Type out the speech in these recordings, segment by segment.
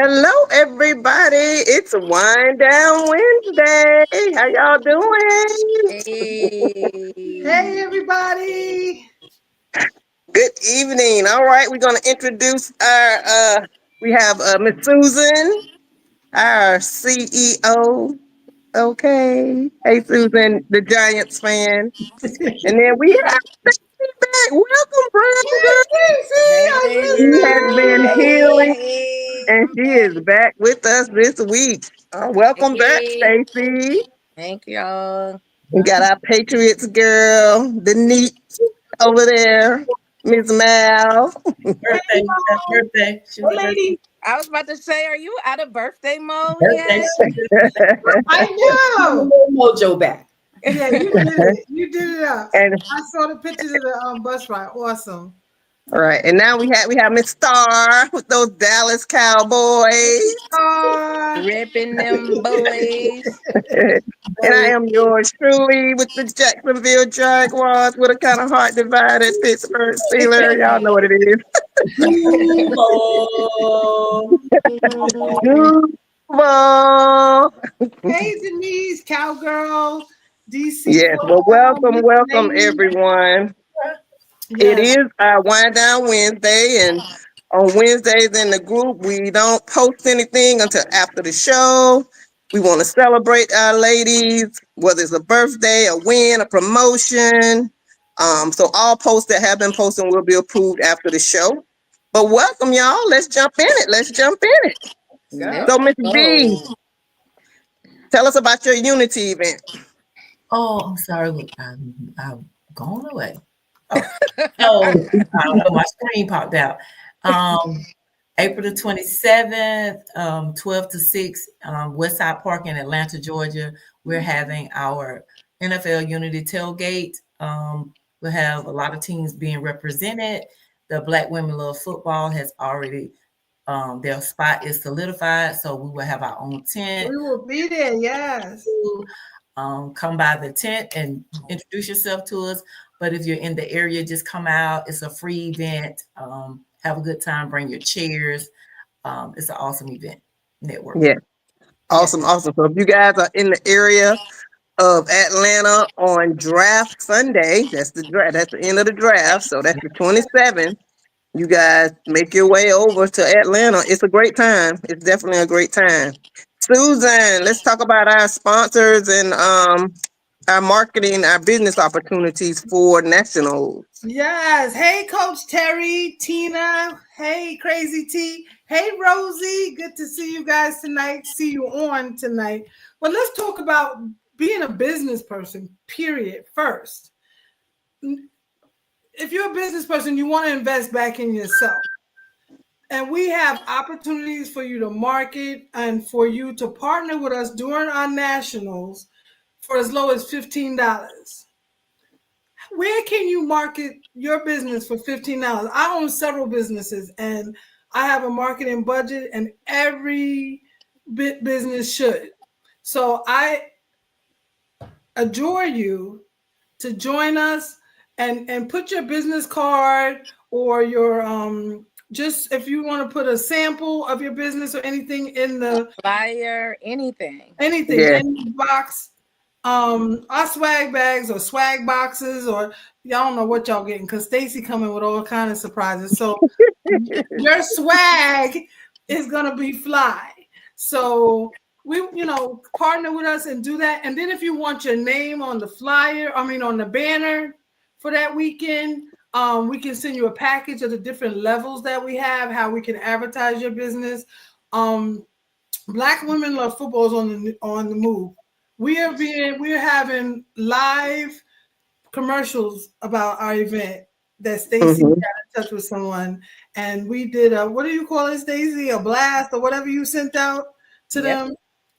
Hello, everybody. It's Wind Down Wednesday. How y'all doing? Hey, Hey. everybody. Good evening. All right, we're gonna introduce our. We have Miss Susan, our CEO. Okay. Hey, Susan, the Giants fan, and then we have Stacy back. Welcome, Hey, Brenda. Stacy, I Hey. miss She has been healing, Hey. and she is back with us this week. Welcome back, Hey. Stacy. Thank y'all. We got our Patriots girl, the neat over there, Miss Mal. Hey, Birthday, that y'all. birthday. She Hey, was birthday. lady. I was about to say, are you out of birthday mode Birthday. yet? I know. Mojo back. Yeah, you did it. You did it up. and I saw the pictures of the bus ride. Awesome. all right, and now we have Miss Star with those Dallas Cowboys. Uh, Ripping them boys. And I am yours truly with the Jacksonville Jaguars with a kind of heart divided Pittsburgh Steelers. Y'all know what it is. Duval. Duval. hey, Denise, cowgirl, DC Yes, well, football, welcome, Miss welcome, Lady. everyone. It Yes. is our Wind Down Wednesday, and on Wednesdays in the group, we don't post anything until after the show. We want to celebrate our ladies, whether it's a birthday, a win, a promotion. So all posts that have been posted will be approved after the show. But welcome, y'all. Let's jump in it. Let's jump in it. Let's So, Miss B, go. tell us about your Unity event. Oh, I'm sorry. Look, I'm gone away. Oh, oh, no, my screen popped out. Um, April the 27th, 12 to 6, Westside Park in Atlanta, Georgia. We're having our NFL Unity tailgate. We'll have a lot of teams being represented. The Black Women Love Football has already, their spot is solidified, so we will have our own tent. We will be there. Yes. Come by the tent and introduce yourself to us. But if you're in the area, just come out. It's a free event. Have a good time. Bring your chairs. It's an awesome event. Networking. Yeah, Yes. awesome, awesome. So, if you guys are in the area of Atlanta on draft Sunday. That's the draft. That's the end of the draft. So that's the 27th. You guys make your way over to Atlanta. It's a great time. It's definitely a great time. Susan, let's talk about our sponsors and our marketing, our business opportunities for nationals. Yes. Hey, Coach Terry, Tina. Hey, Crazy T. Hey, Rosie. Good to see you guys tonight. See you on tonight. But let's talk about being a business person, period, first. If you're a business person, you want to invest back in yourself. And we have opportunities for you to market and for you to partner with us during our nationals for as low as $15. Where can you market your business for $15? I own several businesses and I have a marketing budget, and every business should. So I adjure you to join us and put your business card or your just if you want to put a sample of your business or anything in A the flyer, anything. anything Yeah. in the box, our swag bags or swag boxes, or y'all don't know what y'all getting because Stacy coming with all kind of surprises. So your swag is gonna be fly. So we, partner with us and do that. And then if you want your name on the flyer, I mean on the banner for that weekend, we can send you a package of the different levels that we have, how we can advertise your business. Um, Black Women Love Football is on the move. We're having live commercials about our event that Stacy got Hmm. in touch with someone, and we did a, what do you call it, Stacy? A blast or whatever you sent out to Yep. them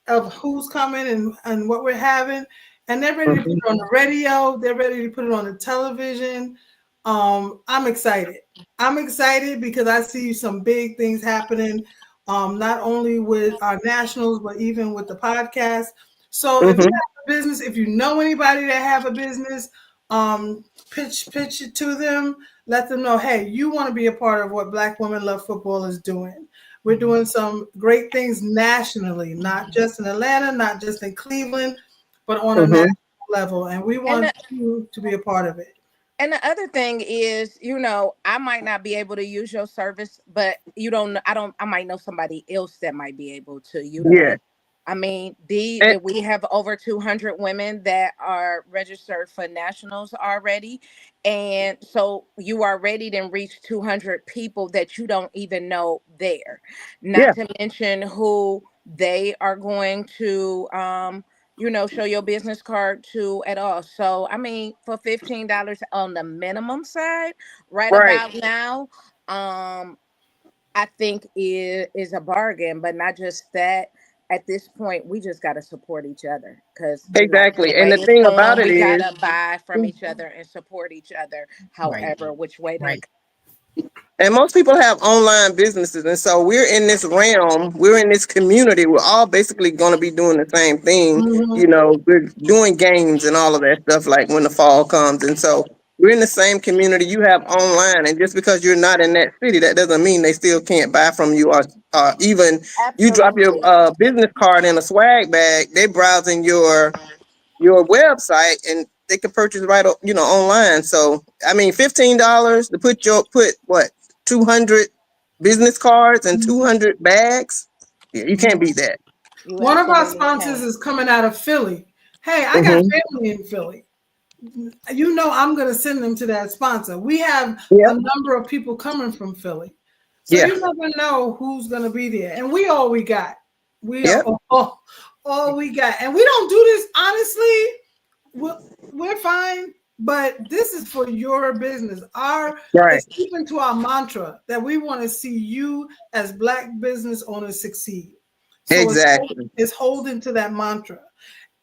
of who's coming and what we're having, and they're ready to put Hmm. it on the radio. They're ready to put it on the television. I'm excited. I'm excited because I see some big things happening, not only with our nationals but even with the podcast. So if you Hmm. have a business, if you know anybody that have a business, pitch it to them. Let them know, hey, you want to be a part of what Black Women Love Football is doing. We're doing some great things nationally, not just in Atlanta, not just in Cleveland, but on a Mm-hmm. national level. And we And want you to be a part of it. And the other thing is, I might not be able to use your service, but I might know somebody else that might be able to Yeah. utilize. I mean, And, we have over 200 women that are registered for nationals already. And so you already then reach 200 people that you don't even know there. Not yeah. to mention who they are going to show your business card to at all. So I mean, for $15 on the minimum side, right Right. about now, I think it is a bargain. But not just that. At this point, we just gotta support each other because the Exactly. And way the it's thing about going, it we is, gotta buy from each other and support each other, Right. however which way that. Right. and most people have online businesses, and so we're in this realm, we're in this community. We're all basically going to be doing the same thing. Mhm. You know, we're doing games and all of that stuff, like when the fall comes, and so we're in the same community. You have online, and just because you're not in that city, that doesn't mean they still can't buy from you, or even you drop your Absolutely. business card in a swag bag, they're browsing your website and they can purchase right online. So I mean, $15 to put what 200 business cards and 200 bags. Yeah, you can't beat that. You One of our absolutely sponsors can. is coming out of Philly. Hey, I got Hmm. family in Philly. I'm going to send them to that sponsor. We have a Yep. number of people coming from Philly. So Yeah. you never know who's going to be there. And we all we got. We are Yep. all we got. And we don't do this honestly. We're fine, but this is for your business. Right. It's even to our mantra that we want to see you as Black business owners succeed. So Exactly. it's holding to that mantra.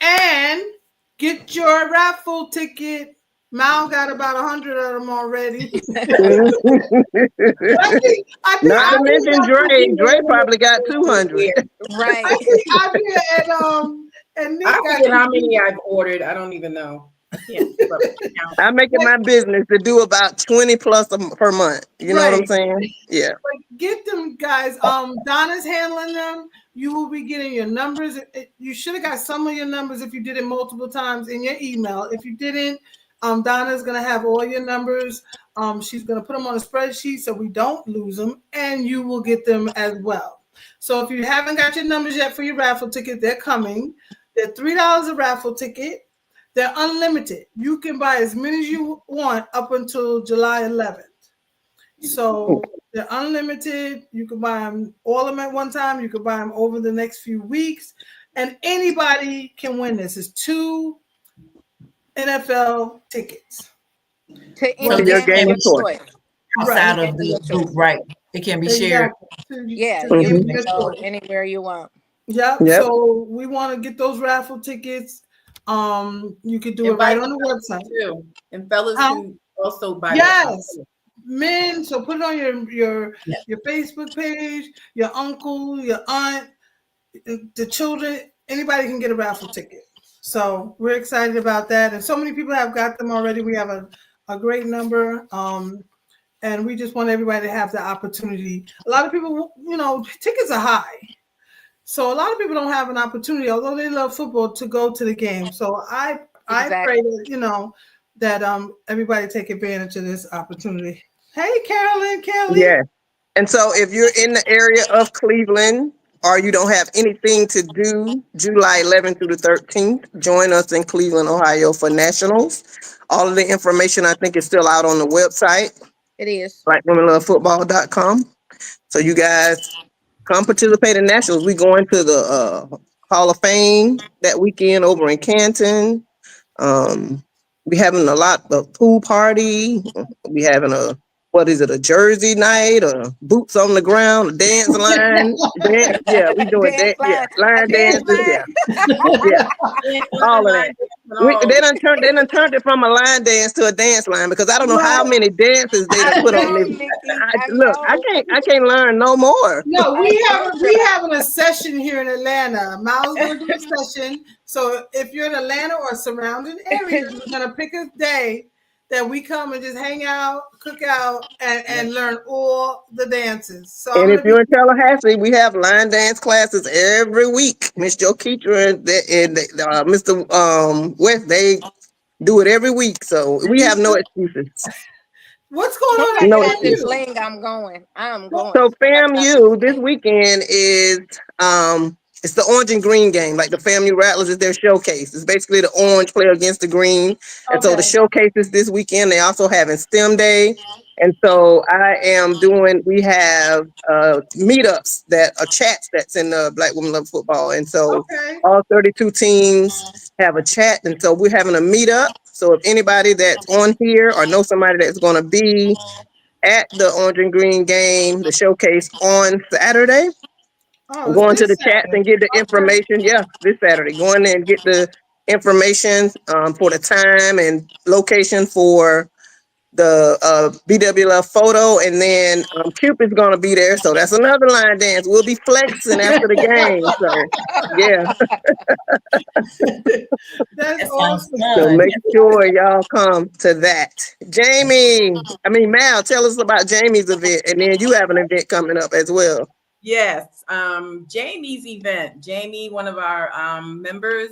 And get your raffle ticket. Mal got about 100 of them already. I think Not to Andrea mention got some. Dre. Dre probably got 200. Right. I think Andrea and I Nick got forget how some. many I've ordered. I don't even know. Yeah. I make it my business to do about 20 plus per month. You know what I'm Right. saying? Yeah. Get them guys. Donna's handling them. You will be getting your numbers. You should have got some of your numbers if you did it multiple times in your email. If you didn't, Donna's gonna have all your numbers. She's gonna put them on a spreadsheet so we don't lose them, and you will get them as well. So if you haven't got your numbers yet for your raffle ticket, they're coming. They're $3 a raffle ticket. They're unlimited. You can buy as many as you want up until July 11th. So they're unlimited. You can buy them all of them at one time. You can buy them over the next few weeks. And anybody can win this. It's 2 NFL tickets. To So any To your this game can game of of be choice. choice. Right. outside of the group, right? It can be shared. Exactly. To Yeah, the you game can of Hmm. your go choice. anywhere you want. Yep. Yep. So we want to get those raffle tickets. You could do it right Invite on the the fellas website. too. And fellas How? can also buy that. Yes. Men, so put it on Yeah. your Facebook page, your uncle, your aunt, the children, anybody can get a raffle ticket. So we're excited about that. And so many people have got them already. We have a great number. And we just want everybody to have the opportunity. A lot of people, tickets are high. So a lot of people don't have an opportunity, although they love football, to go to the game. So I pray Exactly. that, that everybody take advantage of this opportunity. Hey, Carolyn, Kelly. Yeah. And so if you're in the area of Cleveland or you don't have anything to do, July 11th through the 13th, join us in Cleveland, Ohio for Nationals. All of the information I think is still out on the website, It is. blackwomenlovefootball.com. So you guys come participate in Nationals. We going to the Hall of Fame that weekend over in Canton. We having a lot of pool party. We having what is it, a jersey night, or boots on the ground, a dance line. Yeah, we doing Dance that. Yeah, line. A line dance dances. line. Yeah, yeah, all of that. They done turned it from a line dance to a dance line because I don't know how Right. many dances they done I put on know, this. Nikki. I Look, know. I can't learn no more. No, I know, girl. we having a session here in Atlanta. Miles gonna do a session. So if you're in Atlanta or surrounding areas, we're gonna pick a day that we come and just hang out, cook out, and learn all the dances. So I'm And if gonna be you're in Tallahassee, we have line dance classes every week. Miss Joe Keeter and Mr. West, they do it every week. So we have no excuses. what's going on Somebody No at got this excuses. FAMU? link. I'm going. I'm What, going. So Somebody got this FAMU this link. weekend is it's the orange and green game. Like the FAMU Rattlers is their showcase. It's basically the orange play against the green. And so the okay. showcase is this weekend. They also have in STEM Day. And so we have meetups that are chats that's in the Black Women Love Football. And so Okay. all 32 teams have a chat. And so we're having a meetup. So if anybody that's on here or know somebody that's going to be at the orange and green game, the showcase on Saturday, Oh, it's go into this the chats and Saturday. get the Okay. information. Yeah, this Saturday. Go in there and get the information for the time and location for the BWLF photo. And then Cupid's going to be there. So that's another line dance. We'll be flexing after the game. So, yeah. That's That sounds awesome. So fun. make sure y'all come to that. Mal, tell us about Jamie's event. And then you have an event coming up as well. Yes, Jamie's event. Jamie, one of our members,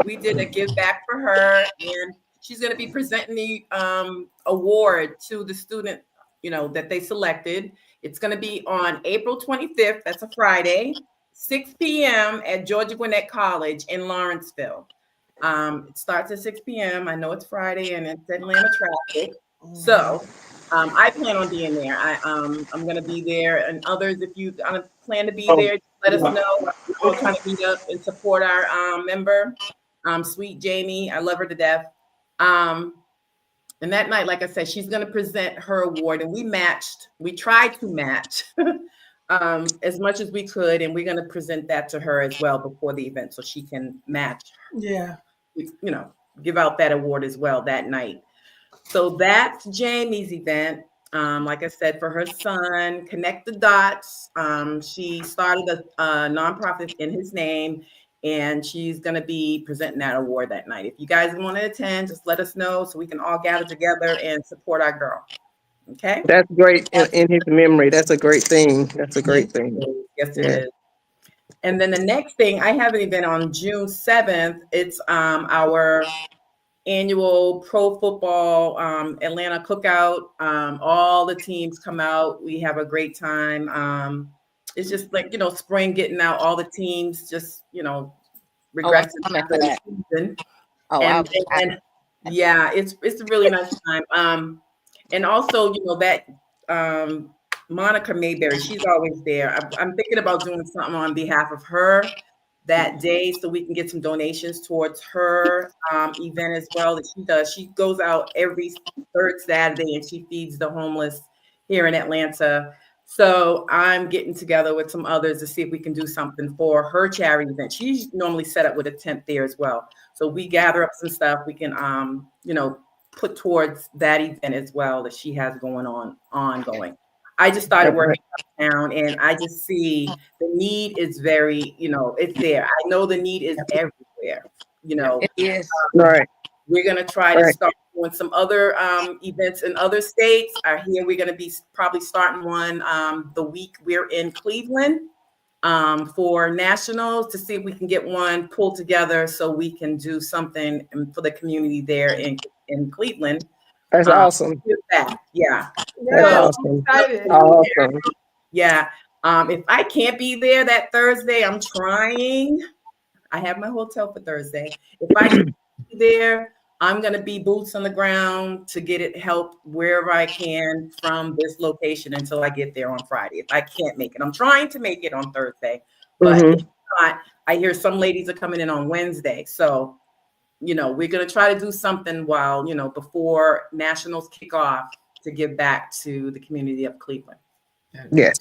we did a give back for her, and she's going to be presenting the award to the student, that they selected. It's going to be on April 25th. That's a Friday, 6 p.m. at Georgia Gwinnett College in Lawrenceville. It starts at 6 p.m. I know it's Friday and it's Atlanta traffic, so. I plan on being there. I'm gonna be there, and others, if you plan to be Oh, there, let us know. We're all trying to meet up and support our member, sweet Jamie. I love her to death. Um, and that night, like I said, she's gonna present her award, and we matched. We tried to match as much as we could, and we're gonna present that to her as well before the event, so she can match. Yeah. Give out that award as well that night. So that's Jamie's event. Like I said, for her son, Connect the Dots. She started a nonprofit in his name, and she's going to be presenting that award that night. If you guys want to attend, just let us know so we can all gather together and support our girl. Okay? that's great in his memory. That's a great thing. That's a Yes, great thing. yes, it Yeah. is. And then the next thing, I have an event on June 7th. It's our annual pro football Atlanta cookout. All the teams come out. We have a great time. It's just like, spring getting out, all the teams just, Oh, I'm regressing coming for after the that. season. Oh, And, and yeah, it's a really nice time. And also, that Monica Mayberry, she's always there. I'm thinking about doing something on behalf of her that day so we can get some donations towards her event as well that she does. She goes out every third Saturday and she feeds the homeless here in Atlanta. So I'm getting together with some others to see if we can do something for her charity event. She's normally set up with a tent there as well. So we gather up some stuff we can, put towards that event as well that she has going on ongoing. I just started working down and I just see the need is very, it's there. I know the need is everywhere. it is. Right. We're going to try to Right. start doing some other events in other states. Here we're going to be probably starting one the week we're in Cleveland for nationals to see if we can get one pulled together so we can do something for the community there in Cleveland. That's awesome. With that, yeah. That's Yeah. So, I'm awesome. excited. Awesome. yeah. If I can't be there that Thursday, I'm trying. I have my hotel for Thursday. If I can be there, I'm going to be boots on the ground to get it help wherever I can from this location until I get there on Friday. If I can't make it, I'm trying to make it on Thursday, but if not, I hear some ladies are coming in on Wednesday. So, we're going to try to do something while, before nationals kick off to give back to the community of Cleveland. Yes.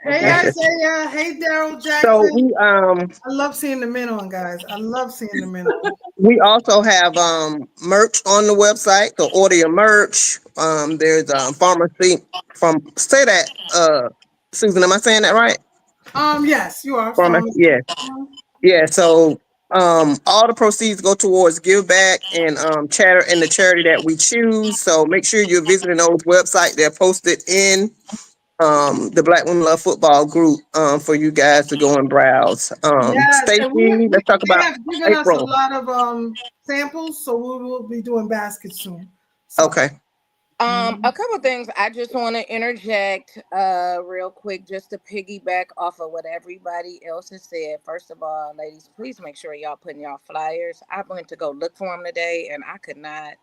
Hey Okay. Isaiah. Hey Daryl So Jackson. I love seeing the men on, guys. I love seeing the men on. we also have merch on the website. So order your merch. There's pharmacy from say that Susan, am I saying that right? Yes, you are Pharmacy. from. Yeah. Yeah. So All the proceeds go towards Give Back and chatter and the charity that we choose. So make sure you're visiting those websites. They're posted in the Black Women Love Football group for you guys to go and browse. Yes, and Stacy, let's talk they about have given us a April. lot of samples, so we will be doing baskets soon. So Okay. A couple things I just want to interject real quick just to piggyback off of what everybody else has said. First of all, ladies, please make sure y'all putting y'all flyers. I went to go look for them today and I could not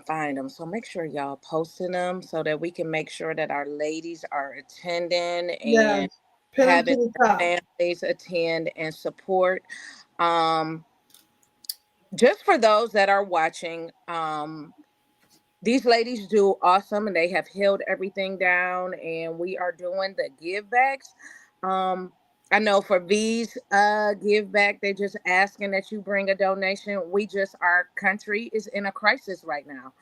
find them. So make sure y'all posting them so that we can make sure that our ladies are attending and yes, pin them to having the top. their families attend and support. Um, just for those that are watching, these ladies do awesome and they have held everything down and we are doing the give backs. Um, I know for V's give back, they're just asking that you bring a donation. Our country is in a crisis right now.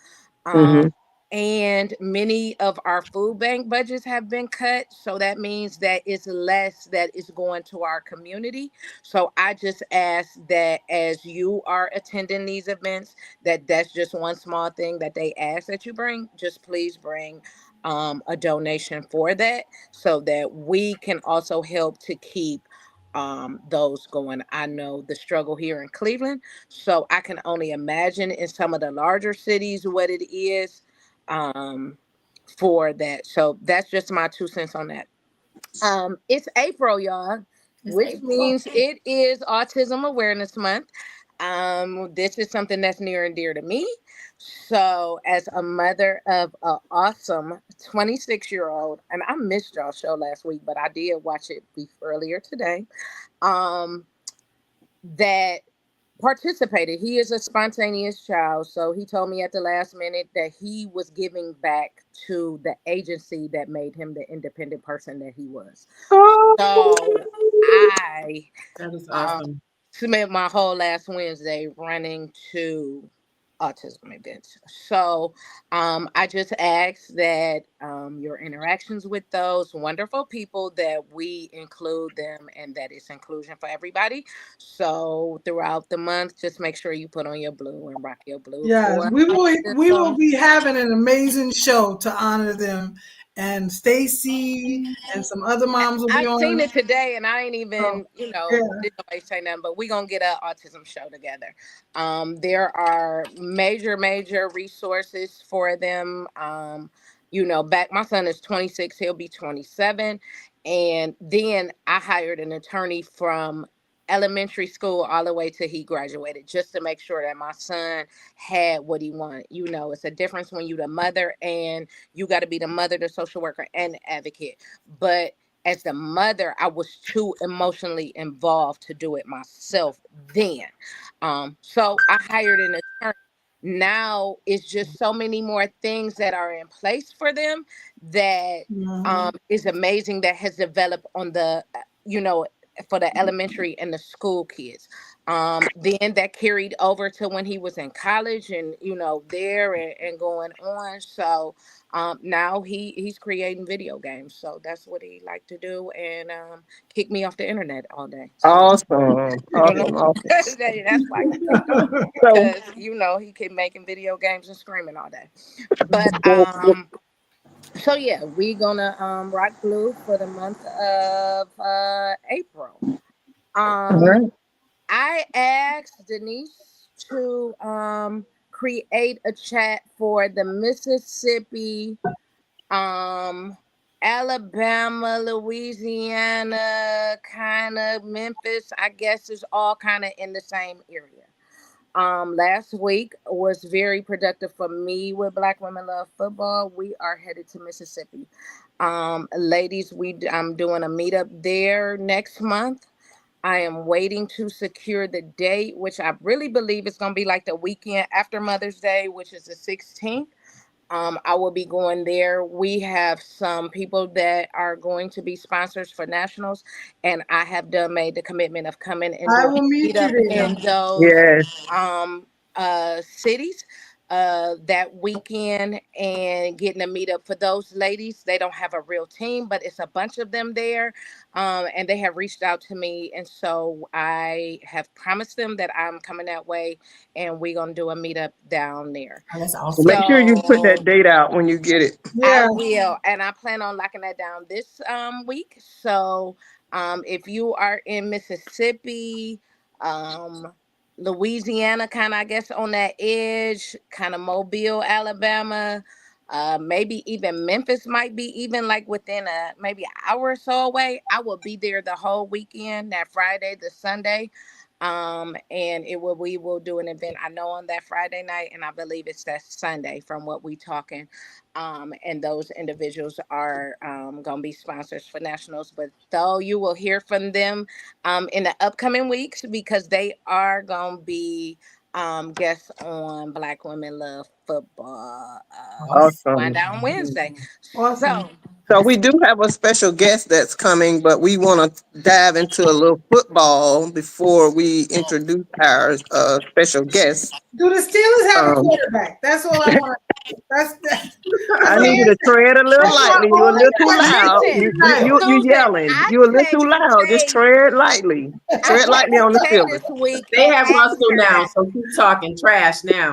Um, Mm-hmm. and many of our food bank budgets have been cut. So that means that it's less that is going to our community. So I just ask that as you are attending these events, that's just one small thing that they ask that you bring. Just please bring a donation for that so that we can also help to keep those going. I know the struggle here in Cleveland, so I can only imagine in some of the larger cities what it is um, for that. So that's just my 2 cents on that. It's April, y'all, It's which April. means it is Autism Awareness Month. This is something that's near and dear to me. So, as a mother of an awesome 26-year-old, and I missed y'all show last week, but I did watch it earlier today. Um, that participated. He is a spontaneous child. So he told me at the last minute that he was giving back to the agency that made him the independent person that he was. So I That is um, awesome. spent my whole last Wednesday running to autism events. So I just ask that your interactions with those wonderful people that we include them and that it's inclusion for everybody. So throughout the month, just make sure you put on your blue and rock your blue Yes, for we will autism. be having an amazing show to honor them, and Stacy and some other moms will be I seen on. it today, and I ain't So even, yeah, didn't nobody say nothing. But we gonna get a autism show together. There are major resources for them. Back my son is 26; he'll be 27, and then I hired an attorney from elementary school all the way till he graduated, just to make sure that my son had what he wanted. It's a difference when you the mother, and you got to be the mother, the social worker, and the advocate. But as the mother, I was too emotionally involved to do it myself then. So I hired an attorney. Now it's just so many more things that are in place for them that mhm. is amazing that has developed on you know, for the elementary and the school kids. Then that carried over to when he was in college and, there and going on. So now he's creating video games, so that's what he like to do, and kick me off the internet all day. So Awesome. you know Awesome. Awesome. that's why he kicked off So, because he keep making video games and screaming all day. But all so yeah, we gonna rock blue for the month of April. Um, right. I asked Denise to create a chat for the Mississippi, um, Alabama, Louisiana, kind of Memphis, I guess is all kind of in the same area. Last week was very productive for me with Black Women Love Football. We are headed to Mississippi. Ladies, I'm doing a meetup there next month. I am waiting to secure the date, which I really believe is going to be like the weekend after Mother's Day, which is the 16th. I will be going there. We have some people that are going to be sponsors for nationals, and I have made the commitment of coming and I doing will a meet you meetup there. in those Yes. um cities. that weekend and getting a meetup for those ladies. They don't have a real team, but it's a bunch of them there. And they have reached out to me. And so I have promised them that I'm coming that way and we're going to do a meetup down there. Oh, that's awesome. Make sure you put So that date out when you get it. I Yeah. will. And I plan on locking that down this week. So if you are in Mississippi, um, Louisiana, kind of, I guess, on that edge, kind of Mobile, Alabama, maybe even Memphis might be even like within a maybe an hour or so away. I will be there the whole weekend, that Friday, the Sunday. And we will do an event, I know, on that Friday night, and I believe it's that Sunday from what we talking. And those individuals are going to be sponsors for nationals, but though you will hear from them in the upcoming weeks because they are going to be guests on Black Women Love Football Wind Awesome. Down Wednesday. Awesome. So we do have a special guest that's coming, but we want to dive into a little football before we introduce our special guest. Do the Steelers have a Um, quarterback? That's all I want. That's I my need you answer. to tread a little That's my lightly. You're a only little too question loud. Listen, tonight. You Susan, yelling. I You're a little too checked loud. Just today. tread lightly. I Tread lightly on the checked today Steelers. this week They and have asked Russell her now, that. so keep talking trash now.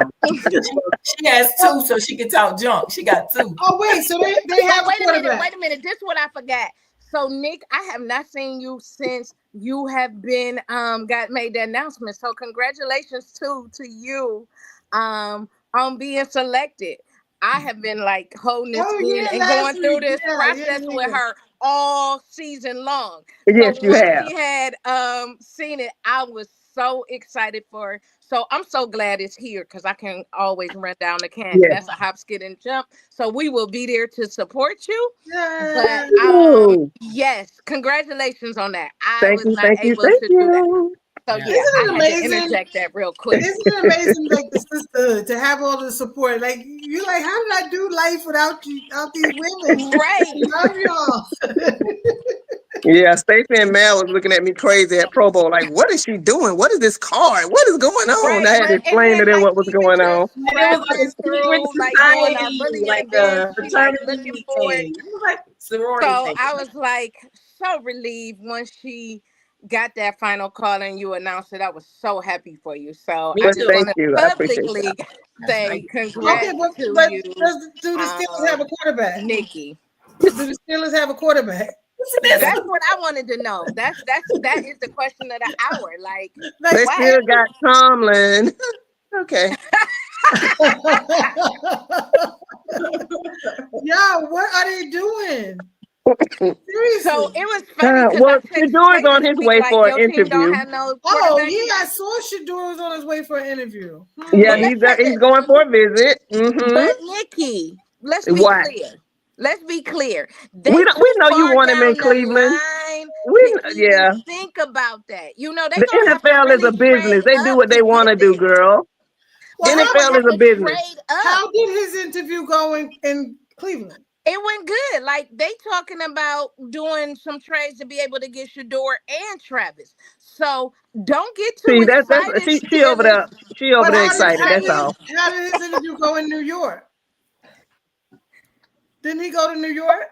She has two, so she can talk junk. She got two. Oh wait, so they But have a quarterback. wait a minute. This is what I forgot. So Nick, I have not seen you since you have been got made the announcement. So congratulations to you on being selected. I have been like holding this Oh in yeah, and last going through week. this Yeah, yeah, process with yeah. her all season long. So Yes, you once have. she had seen it, I was so excited for her. So I'm so glad it's here because I can always run down to Canton. Yes. That's a hop, skid, and jump. So we will be there to support you. But Yeah. Ooh. yes, congratulations on that. I Thank was you, not thank you, able thank to do that. you. So Yeah. yeah, Isn't I it had to amazing? interject that real quick. Isn't it amazing, like the sisterhood, to have all the support? Like you're like, how did I do life without you, without these women? Right. I love y'all. Yeah, Stacey and Mel was looking at me crazy at Pro Bowl. Like, what is she doing? What is this card? What is going on? Right, I had to right. And explain to then them like what was even going on. just And it was like a traveling secret through, like doing our society, bullying like events, a she like looking fraternity for it. thing. It was like sorority So thing. I was like so relieved once she got that final call and you announced it. I was so happy for you. So Me I But just too. thank want to you. I appreciate that. publicly That's say great. Okay, congrats but to but you, do the Steelers have a quarterback? Nikki. Do the Steelers have a quarterback? That's what I wanted to know. That is the question of the hour. Like, Like, They what? still got Tomlin. Okay. yeah, what are they doing? So Seriously. it was funny because I Well, texted Shador's Tay on this his week way like for an your team don't interview. have no Oh quarterback. yeah, I saw Shador was on his way for an interview. Yeah, But let's take he's it. going for a visit. Mm-hmm. But Nikki, let's be What? clear. Let's be clear. We They don't. We too know you far want him in down the Cleveland. line to even Yeah. think about that. You know, they The gonna have to NFL is really a business. trade They do up what to they want get to do, there. girl. Well, They would NFL is have a to business. trade up. how did his interview go in Cleveland? It went good. Like they talking about doing some trades to be able to get Shador and Travis. So don't get too See, that's excited, she over Steelers. there. She over But there I'm just excited. That's all. saying. how did his interview go in New York? Didn't he go to New York?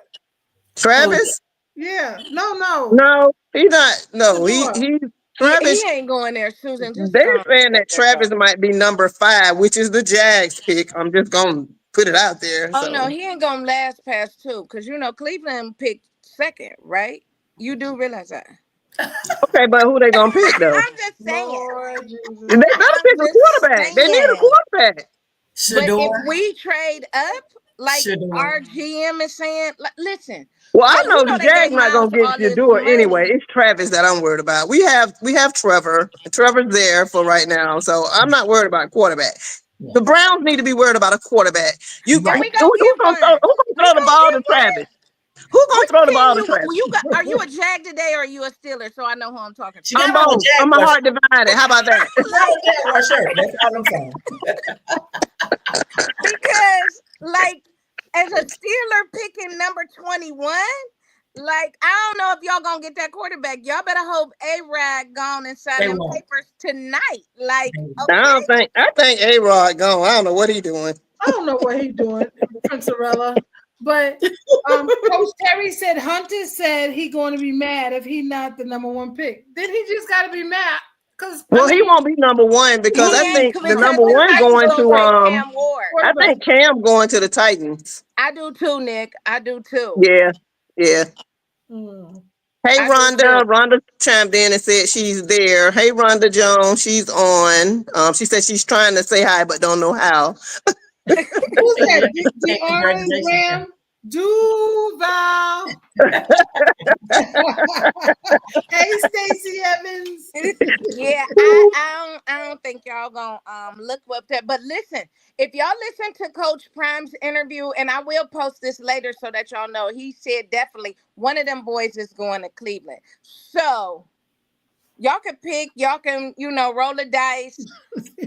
Travis? Yeah. No. No, he's not. No, Shador. he He Travis. ain't going there, Susan. Just They're go saying let that that Travis go. might be number 5, which is the Jags pick. I'm just gonna put it out there. Oh no, So he ain't gonna last past 2 because you know Cleveland picked second, right? You do realize that. okay, but who they gonna pick though? I'm just saying. Lord They Jesus. better I'm pick a just quarterback. They need a saying. quarterback. But if Shador. we trade up, like Shador. our GM is saying, listen, Well, I look, you know know the they Jags gave not gonna Miles get all this Shador anyway. money. It's Travis that I'm worried about. We have Trevor. Trevor's there for right now, so I'm not worried about quarterback. Yeah. The Browns need to be worried about a quarterback. And Who, we Right. gonna who get gonna one. We throw the gonna ball to get one. Travis? Who gonna Which throw the team ball to Travis? you got? Are you a Jag today or are you a Steeler? So I know who I'm talking She to. I'm got on a both. I'm a Jaguar heart shirt. divided. How about that? She got on Like a Jaguar shirt. That's all I'm saying. because like as a Steeler picking number 21. Like, I don't know if y'all gonna get that quarterback. Y'all better hope A-Rod gone and sign They them won't. papers tonight. Like, They won't. okay. I think A-Rod gone. I don't know what he doing. I don't know what he's doing, Princerella. But Coach Terry said Hunter said he going to be mad if he not the number one pick. Then he just got to be mad because Well, he won't be number one because He I ain't think the because number the one Titans going gonna to take Cam Ward. I think Cam going to the Titans. I do too, Nick. I do too. Yeah, yeah. Mm. Hey, I do too. Rhonda chimed in and said she's there. Hey, Rhonda Jones, she's on. She said she's trying to say hi but don't know how. Who's that? Hey, DeArlen congratulations. Graham Duval. Hey, Stacey Evans. Yeah, I don't think y'all gonna look up that. But listen, if y'all listen to Coach Prime's interview, and I will post this later so that y'all know, he said definitely one of them boys is going to Cleveland. So y'all can pick, y'all can roll the dice,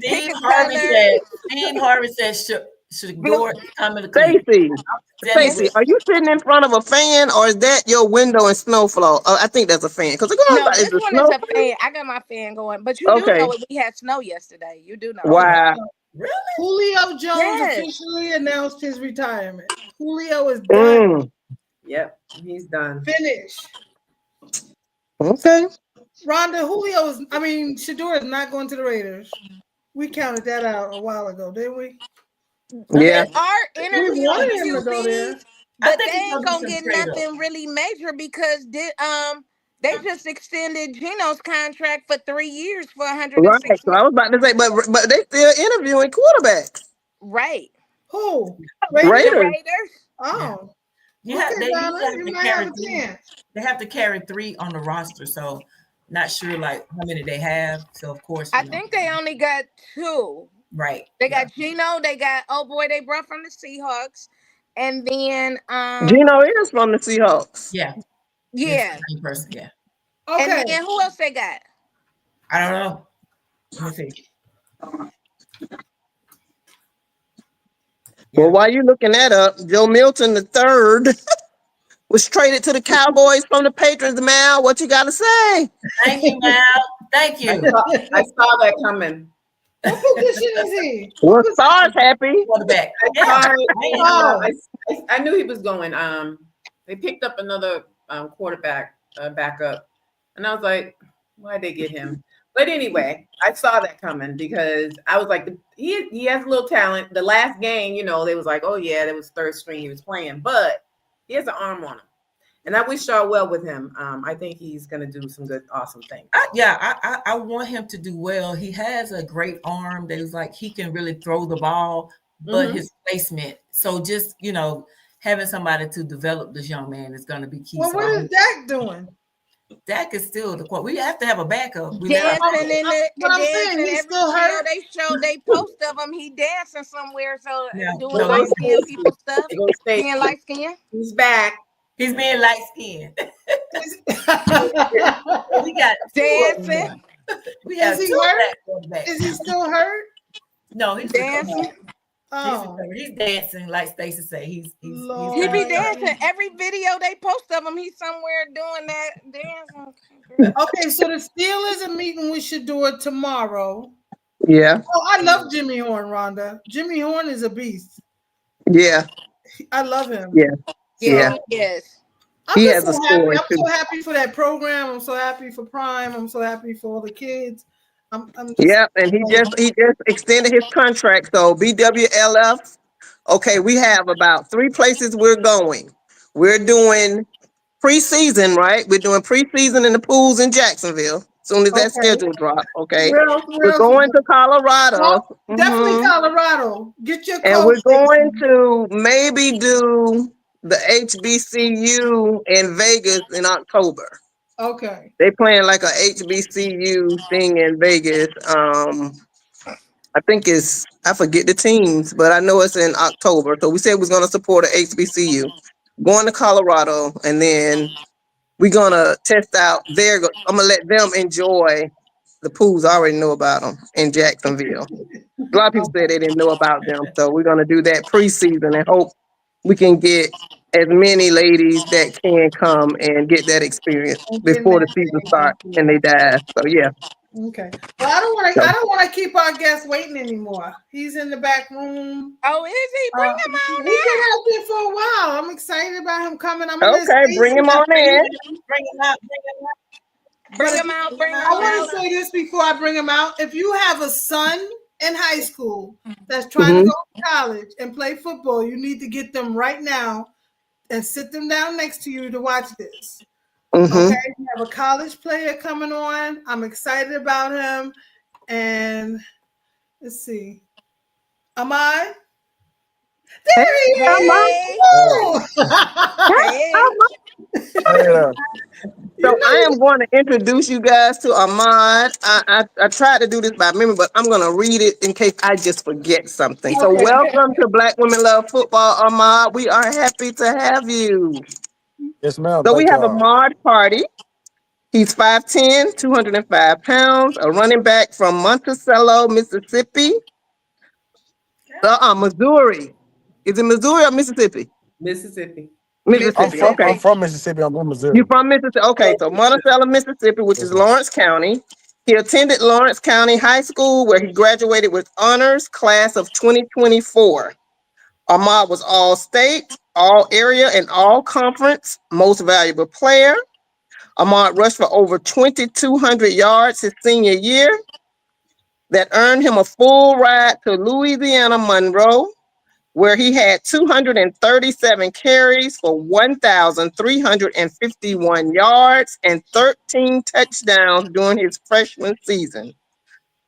pick Steve a Harvey color. said. Steve Harvey said Shador is coming to Cleveland. Stacy, Telling Stacy, you. are you sitting in front of a fan or is that your window and snow flow? I think that's a fan because No, is this the one is snow? a fan. I got my fan going, but you do Okay. know we had snow yesterday. You do know Oh, that. Wow. really? Julio Jones Yes. officially announced his retirement. Julio is done. Mm. Yep, he's done. Finished. Okay. Rhonda, Shador is not going to the Raiders. We counted that out a while ago, didn't we? Yeah. They are We interviewing wanted him to go there. QBs, I but they think he's ain't gonna do gonna some get trade up. nothing really major because they just extended Gino's contract for 3 years for Right. 106 So I was about to say, but they still interviewing quarterbacks. right. Who? The Raiders? Raiders. Raiders. Oh. Yeah, Okay, they Donna, usually have you to might have carry a three. chance. They have to carry 3 on the roster, so not sure like how many they have. So of course, I think they only got 2. right. They Yeah. got Gino, they got boy they brought from the Seahawks, and then Gino is from the Seahawks. Yeah. It's yeah. the same person. Yeah. And Okay. then who else they got? I don't know. Let me see. Well, Yeah. while you looking that up, Joe Milton the third was traded to the Cowboys from the Patriots. Mal, what you got to say? Thank you, Mal. Thank I you. saw, I saw that coming. What position is he? Well, Stars happy. Quarterback. I Yeah. saw it. Oh. I knew he was going. They picked up another quarterback backup, and I was like, why'd they get him? But anyway, I saw that coming because I was like, he has a little talent. The last game, they was like, oh yeah, that was third string he was playing, but he has an arm on him, and I wish y'all well with him. I think he's gonna do some good, awesome things. I want him to do well. He has a great arm. That is like he can really throw the ball, but his placement. So just having somebody to develop this young man is going to be key. Well, So what is Dak doing? Dak is still the quote. We have to have a backup. Dancing in the But I'm saying dancing he's every still hurt. they post of him. He dancing somewhere, so Yeah. doing No, light skinned people stuff, They're gonna stay. being light skinned. He's back. He's being light skinned. We got Dancing. We have Is he 2 hurt? black quarterbacks. Is he still hurt? No, he's Dancing. recovered. Oh, He's dancing like Stacey said. He's He be Lord. dancing. Every video they post of him, he's somewhere doing that dancing. Okay, so the Steelers are meeting with Shador tomorrow. Yeah. Oh, I love Jimmy Horn, Rhonda. Jimmy Horn is a beast. Yeah. I love him. Yeah. Yeah, Yeah. he is. I'm He just has a so happy. story I'm too. so happy for that program. I'm so happy for Prime. I'm so happy for all the kids. I'm just Yeah, and he just extended his contract. So BWLF. Okay, we have about 3 places we're going. We're doing preseason, right? We're doing preseason in the pools in Jacksonville. Soon as that okay. schedule drop, okay. Where else We're we going to going? Colorado. Oh, definitely Mhm. Colorado. Get your And coat, we're going Stacey. to maybe do the HBCU in Vegas in October. Okay. They playing like a HBCU thing in Vegas. I think I forget the teams, but I know it's in October. So we said we was gonna support a HBCU. Going to Colorado, and then we're gonna test out I'm gonna let them enjoy the pools. I already know about them in Jacksonville. A lot of people said they didn't know about them, so we're gonna do that preseason and hope we can get as many ladies that can come and get that experience And getting before that the season thing. starts and they dive. So yeah. Okay. Well, I don't want to. So I don't want to keep our guest waiting anymore. He's in the back room. Oh, is he? Bring him He's on been out. out there for a while. I'm excited about him coming. I'm gonna let okay, bring Stacy him have on in. Bring him out. Bring him out. Bring But him out. Bring I him want out. to say this before I bring him out. If you have a son in high school that's trying to Hmm. go to college and play football, you need to get them right now and sit them down next to you to watch this. Okay, Hmm. we have a college player coming on. I'm excited about him. And let's see. Ahmad, Hey, there he Ahmad. is. Hey. Woo! Hey, Hey. Ahmad. Yeah. You So I know, am going to introduce you guys to Ahmad. I tried to do this by memory, but I'm going to read it in case I just forget something. So okay. welcome to Black Women Love Football, Ahmad. We are happy to have you. Yes, ma'am. So we Thank have y'all. Ahmad Party. He's 5'10", 205 pounds, a running back from Monticello, Mississippi. Missouri. Is it Missouri or Mississippi? Mississippi. Mississippi. I'm Okay. Mississippi. from Mississippi. I'm in You Missouri. from Mississippi? Okay, so Monticello, Mississippi, which Yes, is ma'am. Lawrence County. He attended Lawrence County High School, where he graduated with honors class of 2024. Ahmad was all state, all area, and all conference most valuable player. Ahmad rushed for over 2,200 yards his senior year. That earned him a full ride to Louisiana Monroe, where he had 237 carries for 1,351 yards and 13 touchdowns during his freshman season.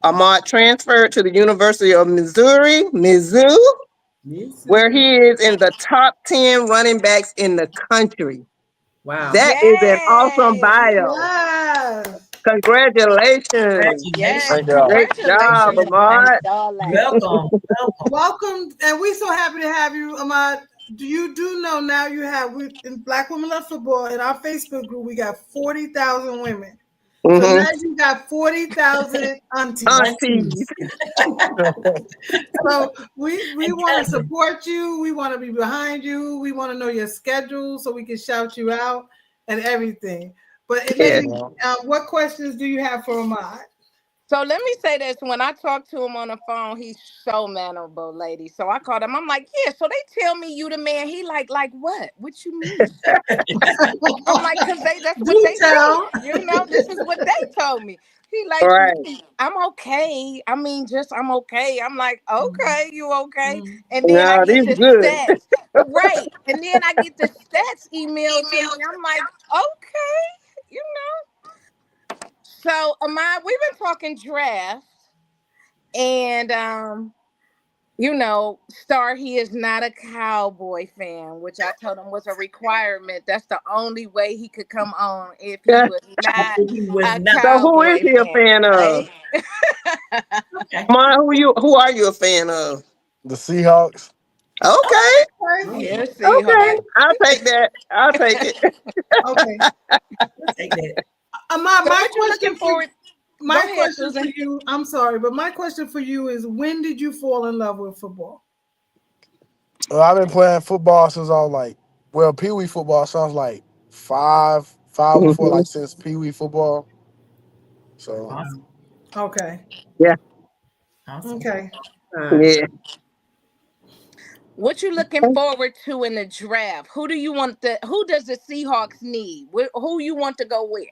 Ahmad transferred to the University of Missouri, Mizzou, where Missouri. he is in the top 10 running backs in the country. Wow. That is an awesome Yes. bio. Yes. Congratulations. Yes. Thank Congratulations. y'all. Great job, Congratulations, Ahmad. Ahmad. Darling. Welcome. Welcome. Welcome, and we're so happy to have you, Ahmad. Do know now you have in Black Women Love Football in our Facebook group we got 40,000 women. So now Hmm. you got 40,000 aunties. Aunties. Aunties. So we And want to cousins. support you. We want to be behind you. We want to know your schedule so we can shout you out and everything. But Yeah. ladies, what questions do you have for Ahmad? So let me say this. When I talked to him on the phone, he's so mannerable, lady. So I called him. I'm like, yeah, so they tell me you the man. He like what? What you mean? I'm like, cause that's what Do they tell. said. This is what they told me. He like, Right. I'm okay. I mean, just I'm okay. I'm like, okay, you okay? Mhm. And then I No, get these the good. stats. Right. And then I get the stats emailed to me. I'm like, okay, you know. So Amad, we've been talking draft and Star, he is not a Cowboy fan, which I told him was a requirement. That's the only way he could come on if he Yeah. was not He was a not. So who is Cowboy he a fan, fan of? right? Okay. Ma, who are you a fan of? The Seahawks. Okay. Okay. Oh, Yes, Okay. Seahawks. I'll take that. I'll take it. Okay. we'll take that. Ahmad, So what you looking forward? Go my ahead, question for Susan. you, I'm sorry, but my question for you is when did you fall in love with football? I've been playing football since I was like, well, Pee Wee football sounds like five or four, Hmm. like since Pee Wee football. So Awesome. Okay. Yeah. Awesome. Okay. Yeah. What you looking forward to in the draft? Who do you want who does the Seahawks need? Who you want to go where?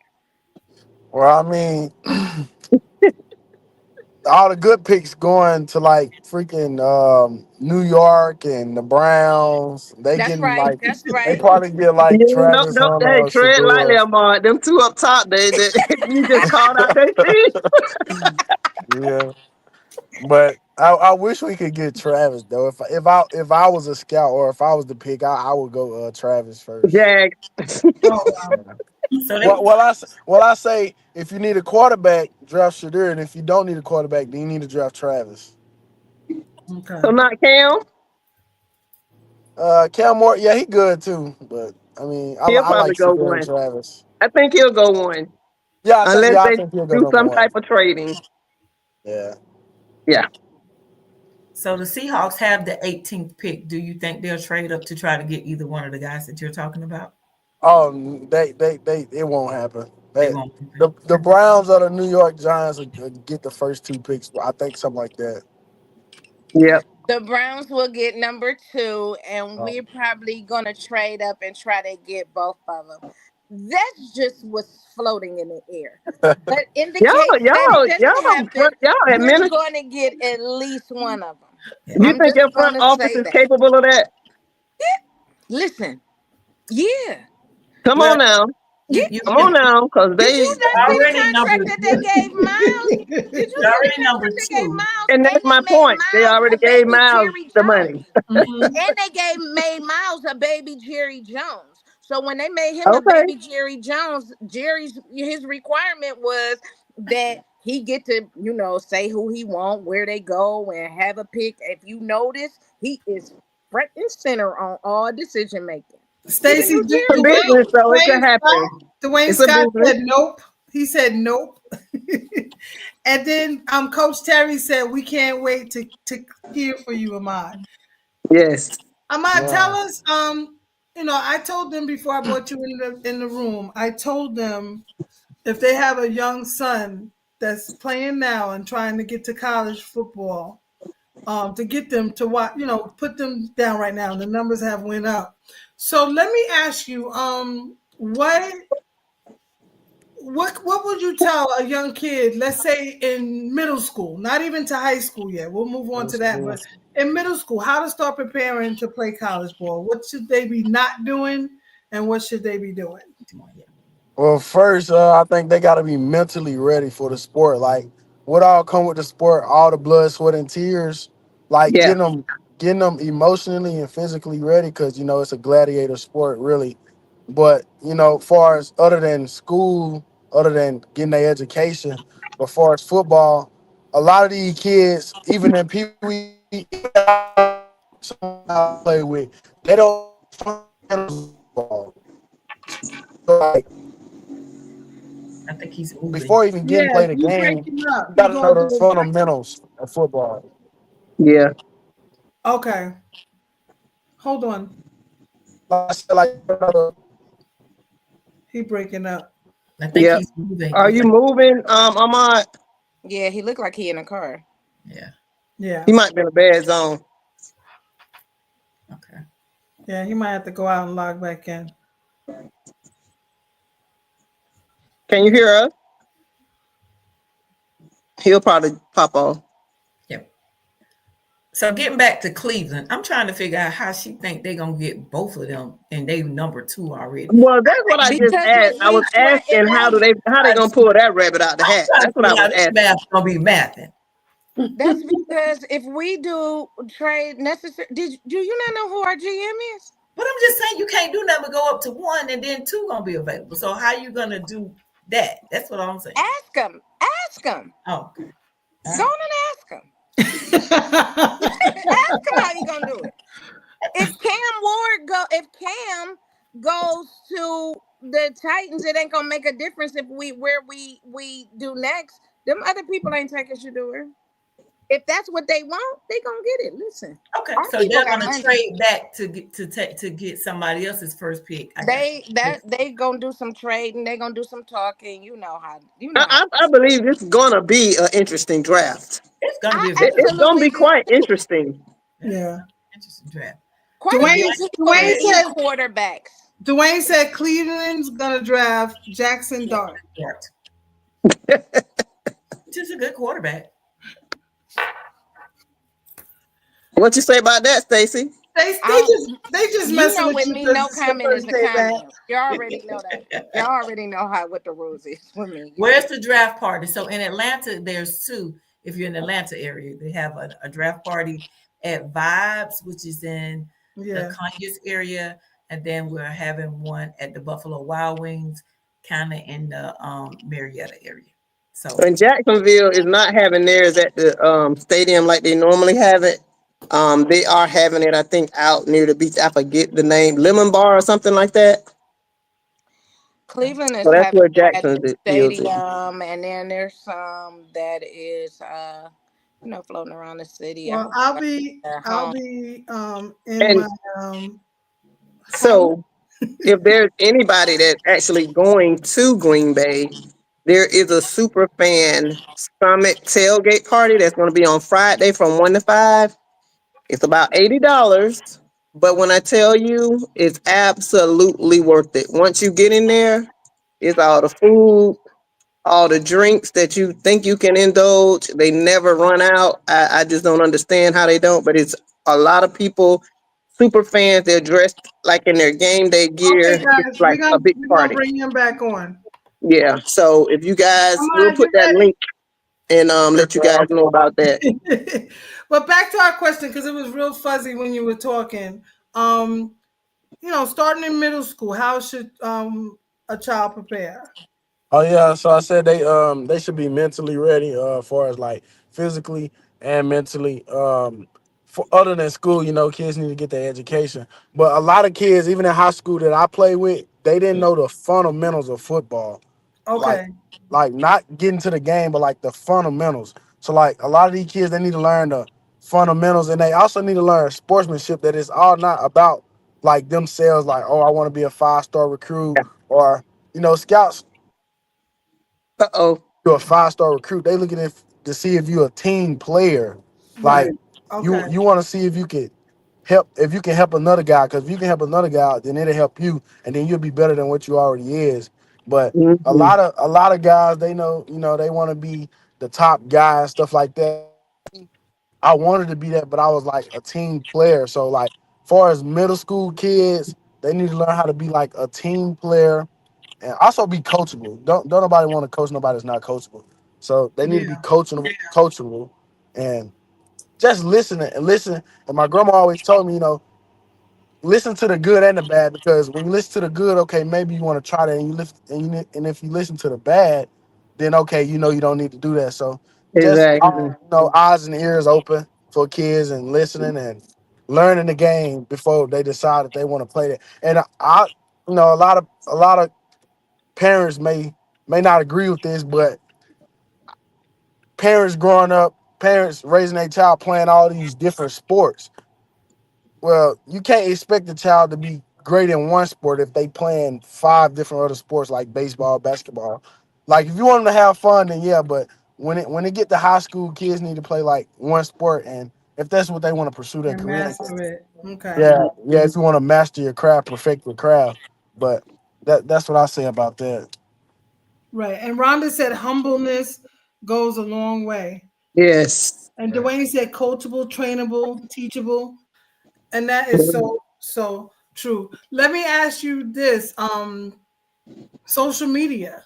well, I mean, all the good picks going to like freaking New York and the Browns. They That's getting right. like That's they right. probably get like Yeah, no, Travis no, Hunter hey, or tread lightly, Shador. Ahmad. Them two up top, they you just called out their team. Yeah, but I wish we could get Travis though. If I was a scout or if I was the pick, I would go Travis first. Jag. Oh wow. Yeah. So they Well, I say if you need a quarterback, draft Shadur, and if you don't need a quarterback, then you need to draft Travis. So Okay. not Cam. Cal Moore, yeah, he good too, but I mean, He'll I probably like go Shadur and one. Travis. I think he'll go one. Yeah, Unless I they think he'll go do number some one. type of trading. Yeah. Yeah. So the Seahawks have the 18th pick. Do you think they'll trade up to try to get either one of the guys that you're talking about? It won't happen. They That won't. the Browns or the New York Giants will get the first two picks. I think something like that. Yep. The Browns will get number two, and Um, we're probably gonna trade up and try to get both of them. That's just what's floating in the air. But in the Y'all, case that it y'all, doesn't happen, y'all we're administration. going to get at least one of them. Yeah. You I'm think just your going front to office say is that. capable of that? Listen, yeah, Come Well, on now. yeah. you Come on now, because Did you not see the already number contract that they gave Miles? Did you you're see the already number contract they gave two. Miles? and And that's my they made point. They Miles already a gave baby Miles Jerry the Jones. money. Mhm. And they made Miles a baby Jerry Jones. So when they made him a Okay. baby Jerry Jones, his requirement was that he get to, say who he want, where they go, and have a pick. If you notice, he is front and center on all decision making. He the Stacy, new It's a Jerry business, Jones. so it could happen. Dwayne It's a Scott business. said nope. He said nope. And then Coach Terry said we can't wait to hear for you, Ahmad. Yes. Ahmad, tell wow. us. I told them before I brought you in the room. I told them if they have a young son that's playing now and trying to get to college football, to get them to watch, put them down right now. The numbers have went up. So let me ask you, what would you tell a young kid, let's say in middle school, not even to high school yet? We'll move on to That's that, but cool. in middle school, how to start preparing to play college ball? What should they be not doing, and what should they be doing? Well, first, I think they got to be mentally ready for the sport. Like, what all come with the sport? All the blood, sweat, and tears. Like, Yeah. getting them emotionally and physically ready, because it's a gladiator sport, really. But far as other than school, other than getting their education, but far as football, a lot of these kids, even in Pee Wee, I play with, they don't fundamentals of football. So, like, I think he's moving. before even getting Yeah, play the you game, breaking up. you You got to know going the through a fundamentals of football. Yeah. okay. Hold on. Like I said, like another, He breaking up. I think Yeah. he's moving. Are It's you like, moving, Ahmad? Yeah, he looked like he in a car. yeah, Yeah. He might be in a bad zone. okay. Yeah, he might have to go out and log back in. Can you hear us? He'll probably pop off. Yep. So getting back to Cleveland, I'm trying to figure out how she think they're gonna get both of them, and they number two already. Well, that's what I just Because asked. I was asking how they gonna pull that rabbit out the I'm hat. trying to That's what I figure was out this asking. math gonna be mathing. that's because if we do trade necessary, do you not know who our GM is? But I'm just saying you can't do nothing but go up to one and then two gonna be available. So how you gonna do that? That's what I'm saying. Ask him. Ask him. Oh, okay. All Go right. on and ask him. Ask him how he gonna do it. If Cam goes to the Titans, it ain't gonna make a difference if we do next. Them other people ain't taking Shador. If that's what they want, they gonna get it. Listen, Okay. our So people they're got gonna money. trade back to get somebody else's first pick. I got you. They gonna do some trading. They gonna do some talking. I believe it's gonna be an interesting draft. It's gonna I be a very It's gonna absolutely be do quite too. interesting. yeah, Yeah. interesting draft. Quite a But few Dwayne people Dwayne need said quarterbacks. Dwayne said Cleveland's gonna draft Jackson Dart. Dart, which is a good quarterback. What you say about that, Stacy? I They just You messing know, with with you me, because no it's your comment is a birthday, man. comment. You already know that. You already know what the rules is with me. Where's the draft party? So in Atlanta, there's two. If you're in the Atlanta area, they have a draft party at Vibes, which is in the Yeah. Conyers area, and then we're having one at the Buffalo Wild Wings, kind of in the Marietta area. So And Jacksonville is not having theirs at the stadium like they normally have it. They are having it, I think, out near the beach. I forget the name, Lemon Bar or something like that. Cleveland So is that's having where it at the Jacksonville is. stadium, and then there's some that is Floating around the city. I Well, hope I'll everybody be at I'll home. be in And my home. so, if there's anybody that's actually going to Green Bay, there is a super fan summit tailgate party that's going to be on Friday from 1 to 5. It's about $80. But when I tell you, it's absolutely worth it. Once you get in there, it's all the food, all the drinks that you think you can indulge. They never run out. I just don't understand how they don't. But it's a lot of people, super fans. They're dressed like in their game day Okay, gear. It's guys, like a big we're gonna party. bring him back on. Yeah. So if you guys, we'll Ahmad, put you that link and let you guys know about that. ready? But back to our question because it was real fuzzy when you were talking. Um, starting in middle school, how should a child prepare? Oh yeah, so I said they should be mentally ready, far as like physically and mentally. For other than school, kids need to get their education. But a lot of kids, even in high school that I play with, they didn't know the fundamentals of football. Like Okay, like not getting to the game, but like the fundamentals. So like a lot of these kids, they need to learn the fundamentals, and they also need to learn sportsmanship. That it's all not about like themselves. Like, oh, I want to be a 5-star recruit, or scouts Uh oh. you're a 5-star recruit. They looking at to see if you're a team player. right. Like you Okay, you want to see if you can help another guy. Because if you can help another guy, then it'll help you, and then you'll be better than what you already is. But a Hmm. lot of a lot of guys, they know they want to be the top guy and stuff like that. I wanted to be that, but I was like a team player. So like, far as middle school kids, they need to learn how to be like a team player and also be coachable. Don't nobody want to coach nobody that's not coachable. So they need to be yeah, coachable, and just listen and listen. And my grandma always told me, listen to the good and the bad, because when you listen to the good, okay, maybe you want to try that, and and if you listen to the bad, then okay, you don't need to do that. So just Exactly. eyes and ears open for kids and listening and learning the game before they decide that they want to play that. And a lot of parents may not agree with this, but parents raising their child playing all these different sports. Well, you can't expect the child to be great in one sport if they playing 5 different other sports like baseball, basketball. Like if you want them to have fun, then yeah. But when it get to high school, kids need to play like one sport, and if that's what they want to pursue their and career, master it. Okay, yeah, yeah. If you want to master your craft, perfect your craft. But that's what I say about that. right. And Rhonda said humbleness goes a long way. Yes. And Dwayne said coachable, trainable, teachable. And that is so true. Let me ask you this. Social media.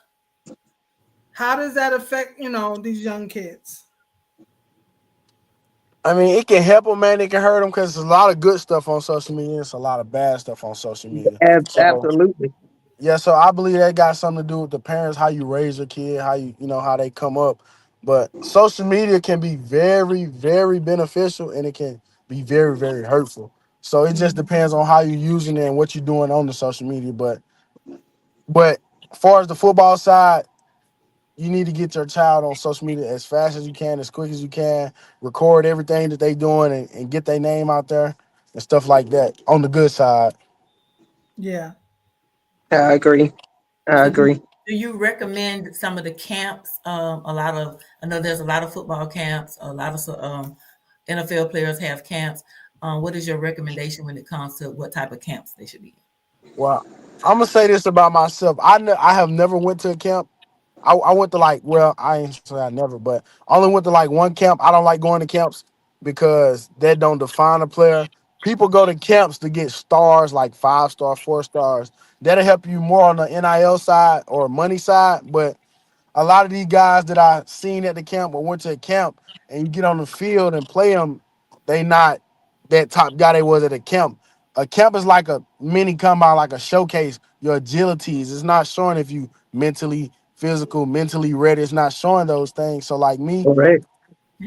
How does that affect, these young kids? I mean, it can help them, man. It can hurt them because there's a lot of good stuff on social media. It's a lot of bad stuff on social media. So Absolutely. yeah, so I believe that got something to do with the parents, how you raise your kid, how how they come up. But social media can be very, very beneficial, and it can be very, very hurtful. So it just depends on how you're using it and what you're doing on the social media. But as far as the football side, you need to get your child on social media as fast as you can, as quick as you can. Record everything that they doing, and get their name out there and stuff like that on the good side. Yeah. I agree. I So agree. do you recommend some of the camps? I know there's a lot of football camps. A lot of NFL players have camps. What is your recommendation when it comes to what type of camps they should be in? Well, I'm gonna say this about myself. I have never went to a camp. I went to like, well, I ain't say I never, but I only went to like one camp. I don't like going to camps because that don't define a player. People go to camps to get stars, like 5 star, 4 stars. That'll help you more on the NIL side or money side. But a lot of these guys that I seen at the camp or went to a camp, and you get on the field and play them, they not that top guy they was at a camp. A camp is like a mini combine, like a showcase. Your agilities. It's not showing if you mentally, physical, mentally ready. It's not showing those things. So like me, Correct.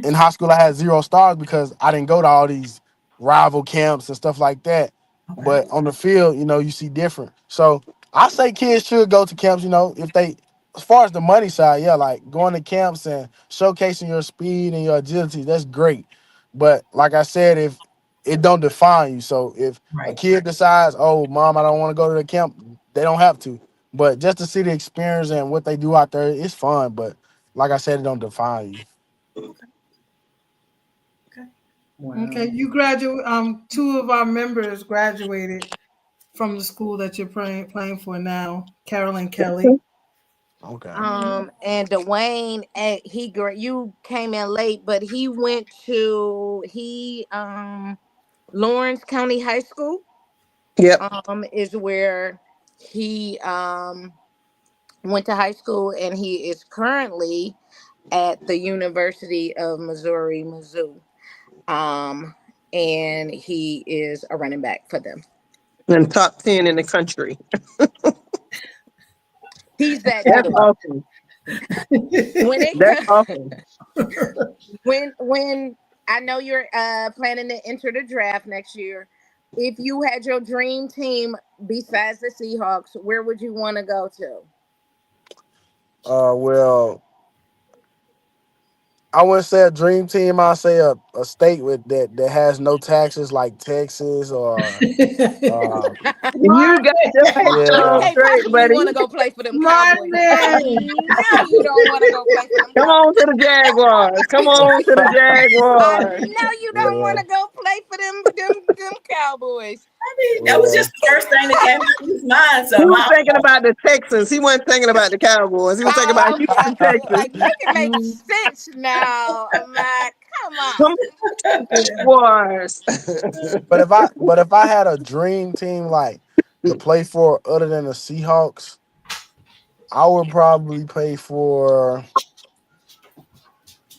in high school, I had 0 stars because I didn't go to all these rival camps and stuff like that. Okay. But on the field, you see different. So I say kids should go to camps, if they as far as the money side, yeah, like going to camps and showcasing your speed and your agility, that's great. But like I said, if it don't define you, so if a Right. kid decides, oh, mom, I don't want to go to the camp, they don't have to. But just to see the experience and what they do out there, it's fun. But like I said, it don't define you. Okay. Okay. Okay, Wow. you graduate. Two of our members graduated from the school that you're playing for now, Carolyn Kelly. Okay. And Dwayne, you came in late, but he went to Lawrence County High School. Yep. Is where he went to high school, and he is currently at the University of Missouri, Mizzou. And he is a running back for them. And top 10 in the country. He's that That's good. awesome. When it That's comes, awesome. when I know you're planning to enter the draft next year, if you had your dream team besides the Seahawks, where would you want to go to? Well, I wouldn't say a dream team. I'll say a state with that has no taxes, like Texas or uh, You got your facts You yeah. on can't straight, possibly buddy. want to go play for them Cowboys. I Martin. know you don't want to go play for them Come Cowboys. on to the Jaguars. Come on to the I Jaguars. know you don't want Yeah, to go play for them Cowboys. I mean, that was yeah. just the first thing that came to his mind. He So was my thinking about the Texans. He wasn't thinking about the Cowboys. He was thinking about Oh, okay. Houston, Texas. Like, make it make sense now. I'm like, come Come on. on, Jaguars. But if I had a dream team like to play for other than the Seahawks, I would probably play for.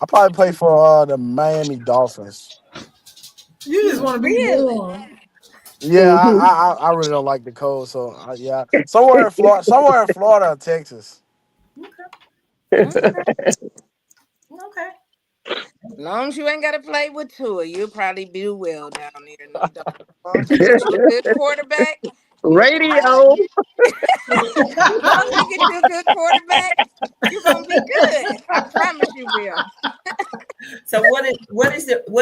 I probably play for the Miami Dolphins. You just want to be Really? warm. Yeah, Mhm. I really don't like the cold, so yeah, somewhere in Florida or Texas. okay, Okay. okay. As long as you ain't got to play with Tua, you'll probably do well down there in them dogs. As long as you get you a good quarterback, you Radio. as long as you get you a good quarterback, you're gonna be good. I promise you will. So what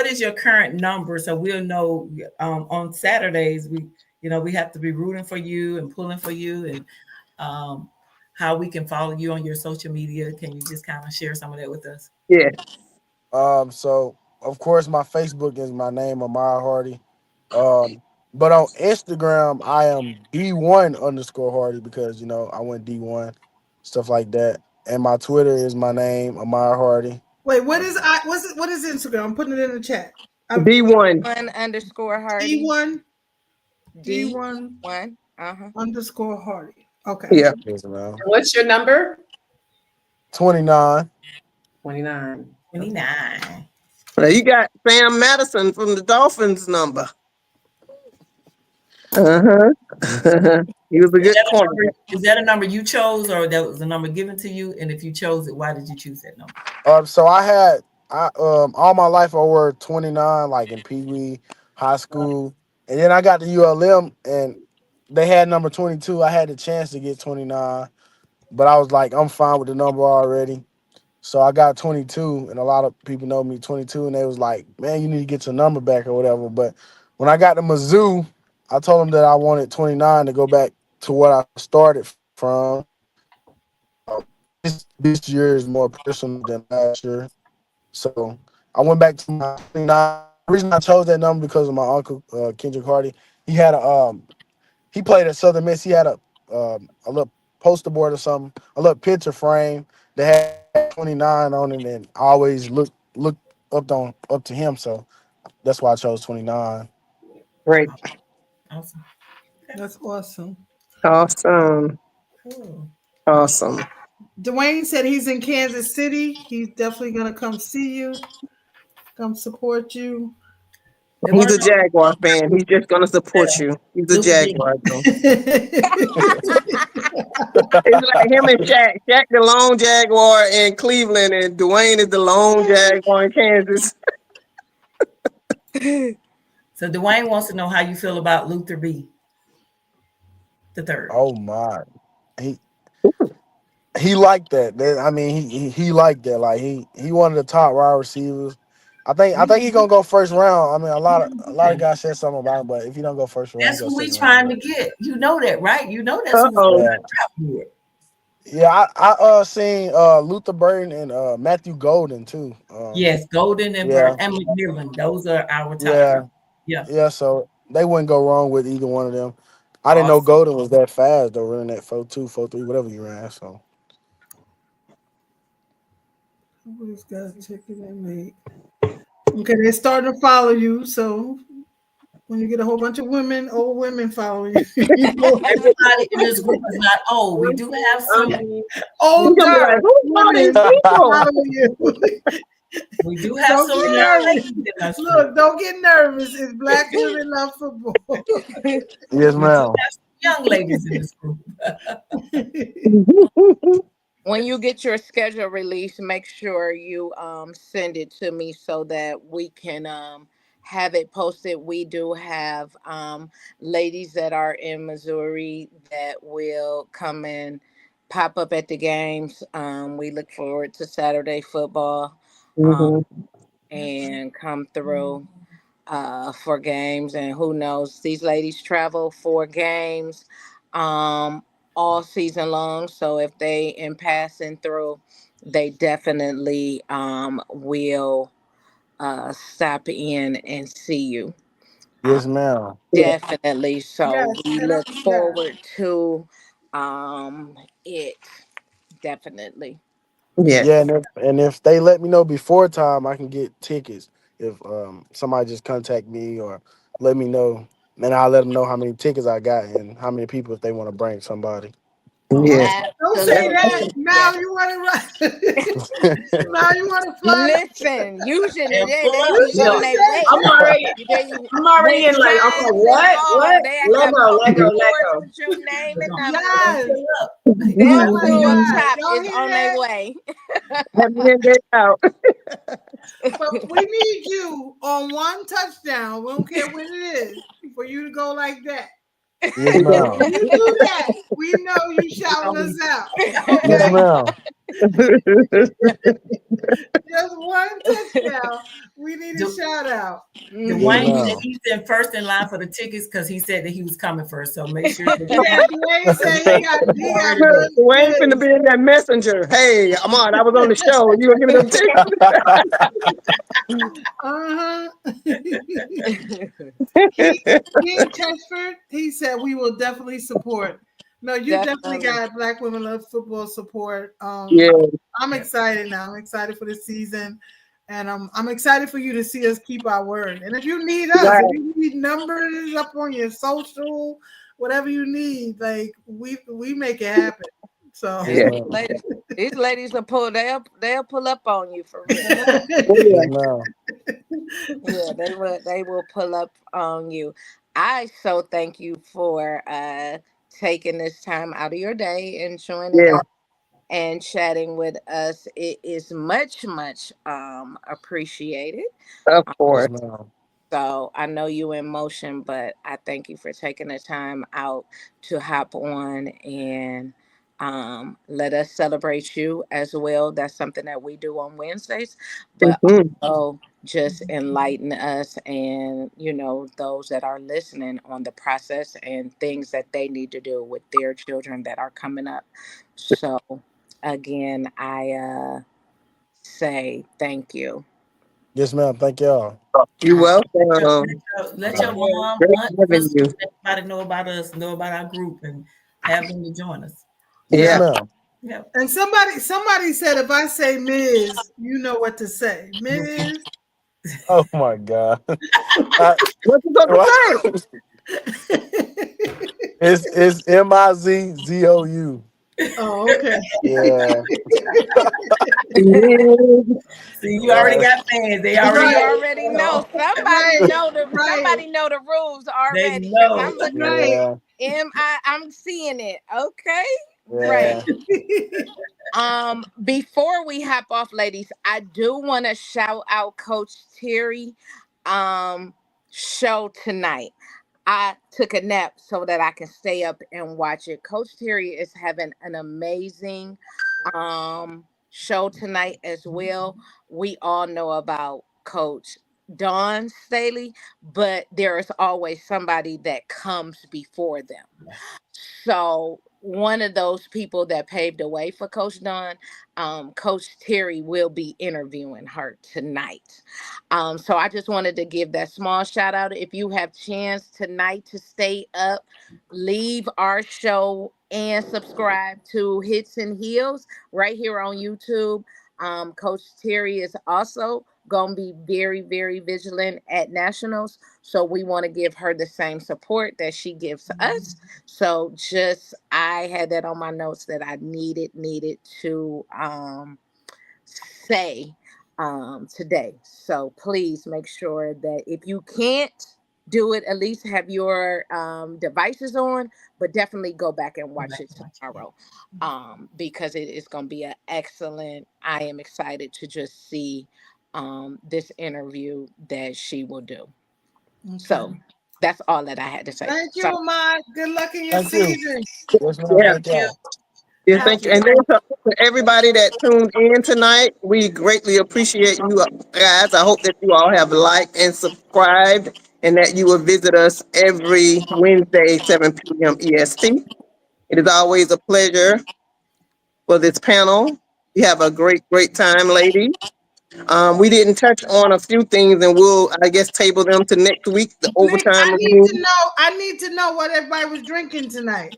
is your current number? So we'll know on Saturdays we have to be rooting for you and pulling for you and um, how we can follow you on your social media. Can you just kind of share some of that with us? Yeah. So of course my Facebook is my name, Amaya Hardy. But on Instagram I am D1_Hardy because I went D1, stuff like that. And my Twitter is my name, Amaya Hardy. Wait, what is Instagram? I'm putting it in the chat. I'm D1. One underscore Hardy. D1 D D1 one. Uh-huh. underscore Hardy. Okay. Yeah. Yes, man. What's your number? 29. 29. Okay. 29. Now you got Sam Madison from the Dolphins number. Uh-huh. He was a Is good that a number, cornerback. is that a number you chose or that was a number given to you? And if you chose it, why did you choose that number? So I all my life I wore 29, like in Pee Wee, high school, and then I got to ULM and they had number 22. I had the chance to get 29, but I was like, I'm fine with the number already. So I got 22, and a lot of people know me 22, and they was like, man, you need to get your number back or whatever. But when I got to Mizzou, I told them that I wanted 29 to go back to what I started from. This year is more personal than last year. So I went back to my 29. The reason I chose that number because of my uncle Kendrick Hardy. He had he played at Southern Miss. He had a little poster board or something, a little picture frame that had 29 on it, and I always look up to him. So that's why I chose 29. Great. Awesome. Okay. That's awesome. Awesome. Cool. Awesome. Dwayne said he's in Kansas City. He's definitely gonna come see you, come support you. They He's want a to know Jaguar fan. He's just gonna support you. He's a Luther B. Jaguar. So. It's like him and Shaq. Shaq the lone Jaguar in Cleveland, and Dwayne is the lone Jaguar in Kansas. So Dwayne wants to know how you feel about Luther B. the third. Oh my, he he liked that. I mean, he liked that. Like he one of the top wide receivers. I think he gonna go first round. I mean, a lot of guys said something about him, but if he don't go first round, he That's go who we second round. trying But to get. You know that, right? You know that's Uh who we oh. yeah, trying to get. yeah. I seen Luther Burden and Matthew Golden too. Yes, Golden and Bird Yeah, and McMillan. Those are our top three. yeah, Yeah. yeah. So they wouldn't go wrong with either one of them. I didn't know Awesome. Golden was that fast though, running that 4.2, 4.3, whatever you ran. So Somebody's got to check it in, mate. Okay, they're starting to follow you. So when you get a whole bunch of women, old women following you, you know, Everybody in this group is not old. We do have I some. mean, He's gonna be like, older who are these women people? following you. We do have Don't some get young nervous. ladies in our group. Look, don't get nervous. It's Black Women Love Football. yes, We do ma'am. have some young ladies in this group. When you get your schedule released, make sure you send it to me so that we can have it posted. We do have ladies that are in Missouri that will come and pop up at the games. We look forward to Saturday football um, Mhm. and come through for games. And who knows, these ladies travel for games um, all season long. So if they in passing through, they definitely will stop in and see you. Uh, Yes, ma'am. Yeah. Definitely. Yes, So we and look yeah. forward to it. Definitely. Yeah, Yes. and if they let me know before time, I can get tickets. If somebody just contact me or let me know, and I'll let them know how many tickets I got and how many people if they want to bring somebody. Oh, Yes. don't say that. Absolutely. Now Yes. you want to run. Now you want to fly. Listen, usually And they, pull they up. You be should on have look, their said way. I'm already, They, I'm already when in like, okay, times what, involved, what? they have Lego, Lego, passports Lego. with your name We're and gonna, number. we're gonna yes. pull up. Their Oh my tour Mhm. God. top Y'all is hear on their that? way. Have me get out. But we need you on one touchdown. We don't care when it is for you to go like that. Yes, When ma'am. you do that, we know you We're shouting gonna us be out. Yes, Okay? ma'am. Just one touchdown. We need a Du- shout out. Yes, Dwayne Mhm. said ma'am. he's in first in line for the tickets because he said that he was coming first. So make sure that Yeah, Dwayne said you he got already know. first Wayne finna dibs. be in that messenger. Hey, I'm on. I was on the show. You gonna give me them Uh-huh. he tickets? he in Chesford, he said we will definitely support. No, you definitely Definitely. got Black Women Love Football support. Yeah. I'm Yeah. excited now. I'm excited for the season. And I'm excited for you to see us keep our word. And if you need us, if Right. you need numbers up on your social, whatever you need, like we make it happen. So Yes, Yeah. ma'am. These ladies will pull. They'll pull up on you for real. Yeah. Yes, ma'am. Yeah, they will. They will pull up on you. I so thank you for taking this time out of your day and joining Yeah. us and chatting with us. It is much appreciated. Of Yes, course. ma'am. So I know you in motion, but I thank you for taking the time out to hop on and let us celebrate you as well. That's something that we do on Wednesdays, but Hmm. also just enlighten us and those that are listening on the process and things that they need to do with their children that are coming up. So again, I say thank you. Yes, ma'am. Thank y'all. You Uh, welcome. Let your mom, Great aunt, having sisters, you. everybody know about us, know about our group, and have them to join us. Yes, Yeah. ma'am. Yeah. and somebody said if I say Ms., you know what to say. Ms. Oh my God. I, What you gonna say? it's Mizou. Oh, okay. Yeah. Yeah. See, you already Yeah. got fans. They already You Right, know what's already going know on. right, right, somebody know the rules They already because know I'm it. looking at right. Yeah. I'm seeing it. Okay, great. Yeah. Before we hop off, ladies, I do want to shout out Coach Terry show tonight. I took a nap so that I can stay up and watch it. Coach Terry is having an amazing show tonight as well. We all know about Coach Dawn Staley, but there is always somebody that comes before them. So one of those people that paved the way for Coach Dawn, Coach Terry will be interviewing her tonight. So I just wanted to give that small shout out. If you have chance tonight to stay up, leave our show and subscribe to Hits and Heels right here on YouTube. Coach Terry is also going to be very, very vigilant at nationals. So we want to give her the same support that she gives us. So just I had that on my notes that I needed to say today. So please make sure that if you can't do it, at least have your devices on, but definitely go back and watch it tomorrow because it is going to be an excellent. I am excited to just see this interview that she will do. Okay. So that's all that I had to say. Thank you, So, Ahmad. Good luck in your Thank you. season. Yes, ma'am. Yeah. Thank y'all. Yeah, Have thank you. And then to everybody that tuned in tonight, we greatly appreciate you guys. I hope that you all have liked and subscribed and that you will visit us every Wednesday, 7 p.m. EST. It is always a pleasure for this panel. We have a great time, ladies. We didn't touch on a few things and we'll, I guess, table them to next week, the Nick, overtime I need to review. know. I need to know what everybody was drinking tonight.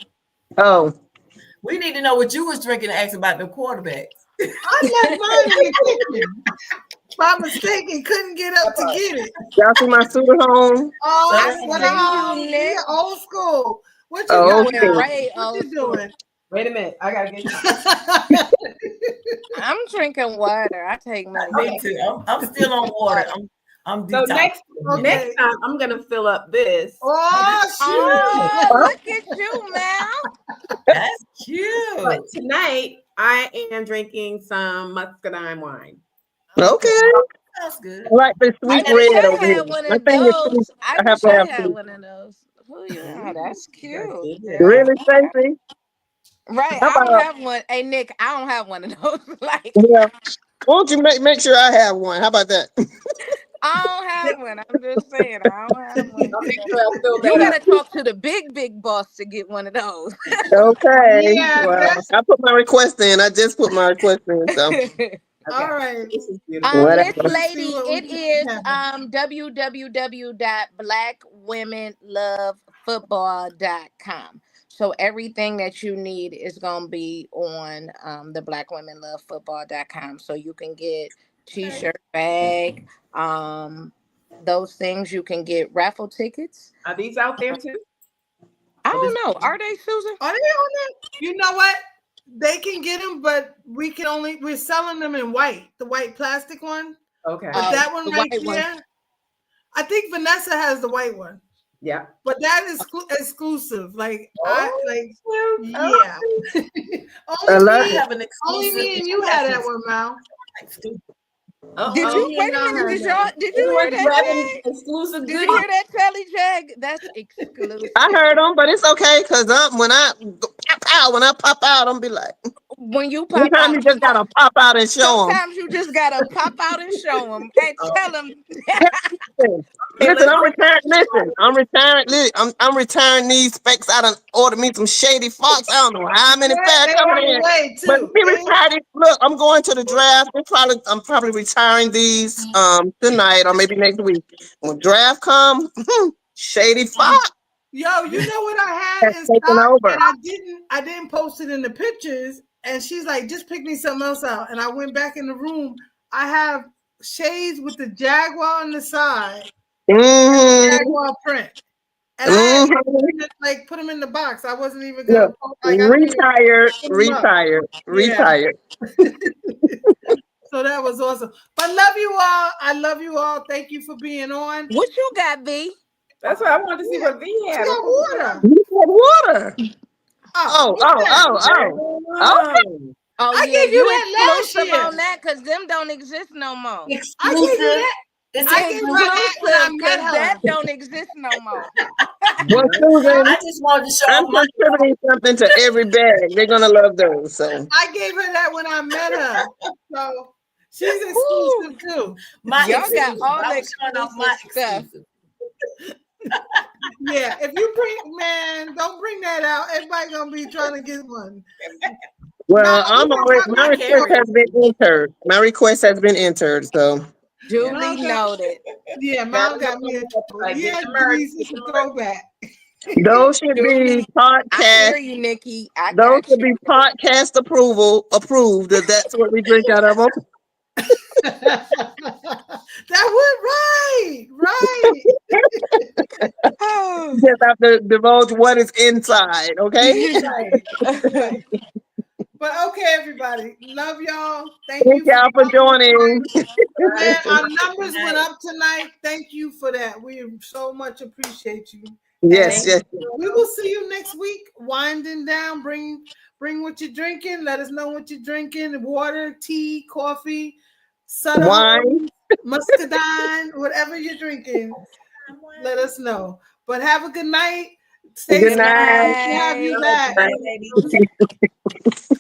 Oh, We need to know what you was drinking and ask about the quarterbacks. I left mine in the kitchen by mistake and couldn't get up to get it. y'all see my suit at home? Oh, I that's what see you, he Nick. old school. What you Oh, got okay. now? Way What old you school. doing? Wait a minute. I gotta get you. I'm drinking water. I take Me medication. too. I'm still on water. I'm So detox. next Okay. time I'm gonna fill up this. Oh Oh, shoot! look at you, Mal. That's But cute. tonight I am drinking some muscadine wine. Okay. Sounds good. I like the I sweet wish red over I here. had one My of thing is sweet. those. I I have wish to I have had sweet. one of those. Who you are? Ooh, That's you got cute. good red. Yeah. Really, Stacey? Right. How I don't about, have one. Hey Nick, I don't have one of those. Like yeah, won't you make sure I have one? How about that? I don't have one. I'm just saying I don't have one. I'll make sure I fill You that up. gotta talk to the big boss to get one of those. Okay. Yeah, Well, that's I put my request in. I just put my request in. So, all Okay. right. This is beautiful. Miss whatever. Let's see Lady, what it we is have. www.blackwomenlovefootball.com. So everything that you need is gonna be on the blackwomenlovefootball.com. So you can get Okay. t-shirt, bag, um, those things. You can get raffle tickets. Are these out there too? I Or this? don't know. Are they, Susan? Are they on there? You know what? They can get them, but we're selling them in white, the white plastic one. Okay. But that one The right white one. there, I think Vanessa has the white one. Yeah. But that is exclusive. Like I Oh, like cute. yeah. I only love I me, it. have an only exclusive. me and you had that one, Mal. Did Only you Uh-oh. me and wait a y'all minute? had Did that. y'all did you hear Everyone's that, grabbing Jag? exclusive Did you goodies. hear that, Telly Jag? That's exclusive. I heard them, but it's okay because when I pop out, when I pop out, I'm be like, When you pop sometimes out, you just gotta pop out and show them. sometimes you just gotta pop out and show them and Oh, tell them. Listen, okay, listen, let's I'm bring retiring. Listen, I'm retiring. I'm retiring these specs. I done ordered me some Shady Fox. I don't know how many pairs They coming on the in. way But too. we retired. Look, I'm going to the draft. I'm probably retiring these tonight or maybe next week. When draft come, Shady Fox Yo, you know what I has had in taken stock, over. and I didn't post it in the pictures. And she's like, just pick me something else out. And I went back in the room. I have shades with the jaguar on the side, Mm-hmm. jaguar print, and I had Mm-hmm. like put them in the box. I wasn't even gonna Look, like I didn't even retired, put them up. retired, Yeah. retired. So that was awesome. But love you all. I love you all. Thank you for being on. What you got, V? That's why I wanted to see what V She had. got water. You said water. Oh, Oh, what's oh, that? oh, oh. Okay. Oh I yeah, gave you you that last exclusive year. on that because them don't exist no more. I gave you Exclusive. that. It's I gave her that when I met Because her. that don't exist no more. Well, Susan, I just wanted to show I'm off my contributing something to every bag. They're gonna love those. So I gave her that when I met her. So she's Whew. exclusive too. my Y'all got exclusive. all I the was showing off my exclusive stuff. exclusive. Yeah, if you bring, man, don't bring that out. Everybody gonna be trying to get one. well, You I'm know already what, my I request carry has it. been entered. My request has been entered. So Yeah. Duly noted. Yeah, mom got me a Like, get yeah, the merch, Denise, get it's the a merch. throwback. those should be Duly. I podcast. hear you, Nikki. I Those got should you. be podcast approved. If that's what we drink out of them. That would right. Oh. Just have to divulge what is inside. Okay. Right. Right. But okay, everybody. Love y'all. Thank Thank you for y'all for joining. man. Our Good numbers went night. up tonight. Thank you for that. We so much appreciate you. Yes, And yes. we will see you next week. Winding down. Bring what you're drinking. Let us know what you're drinking. Water, tea, coffee, soda, Wine. muscadine, whatever you're drinking. Let us know. But have a good night. Good Stacey, Good night. we have night. you back. Bye, ladies.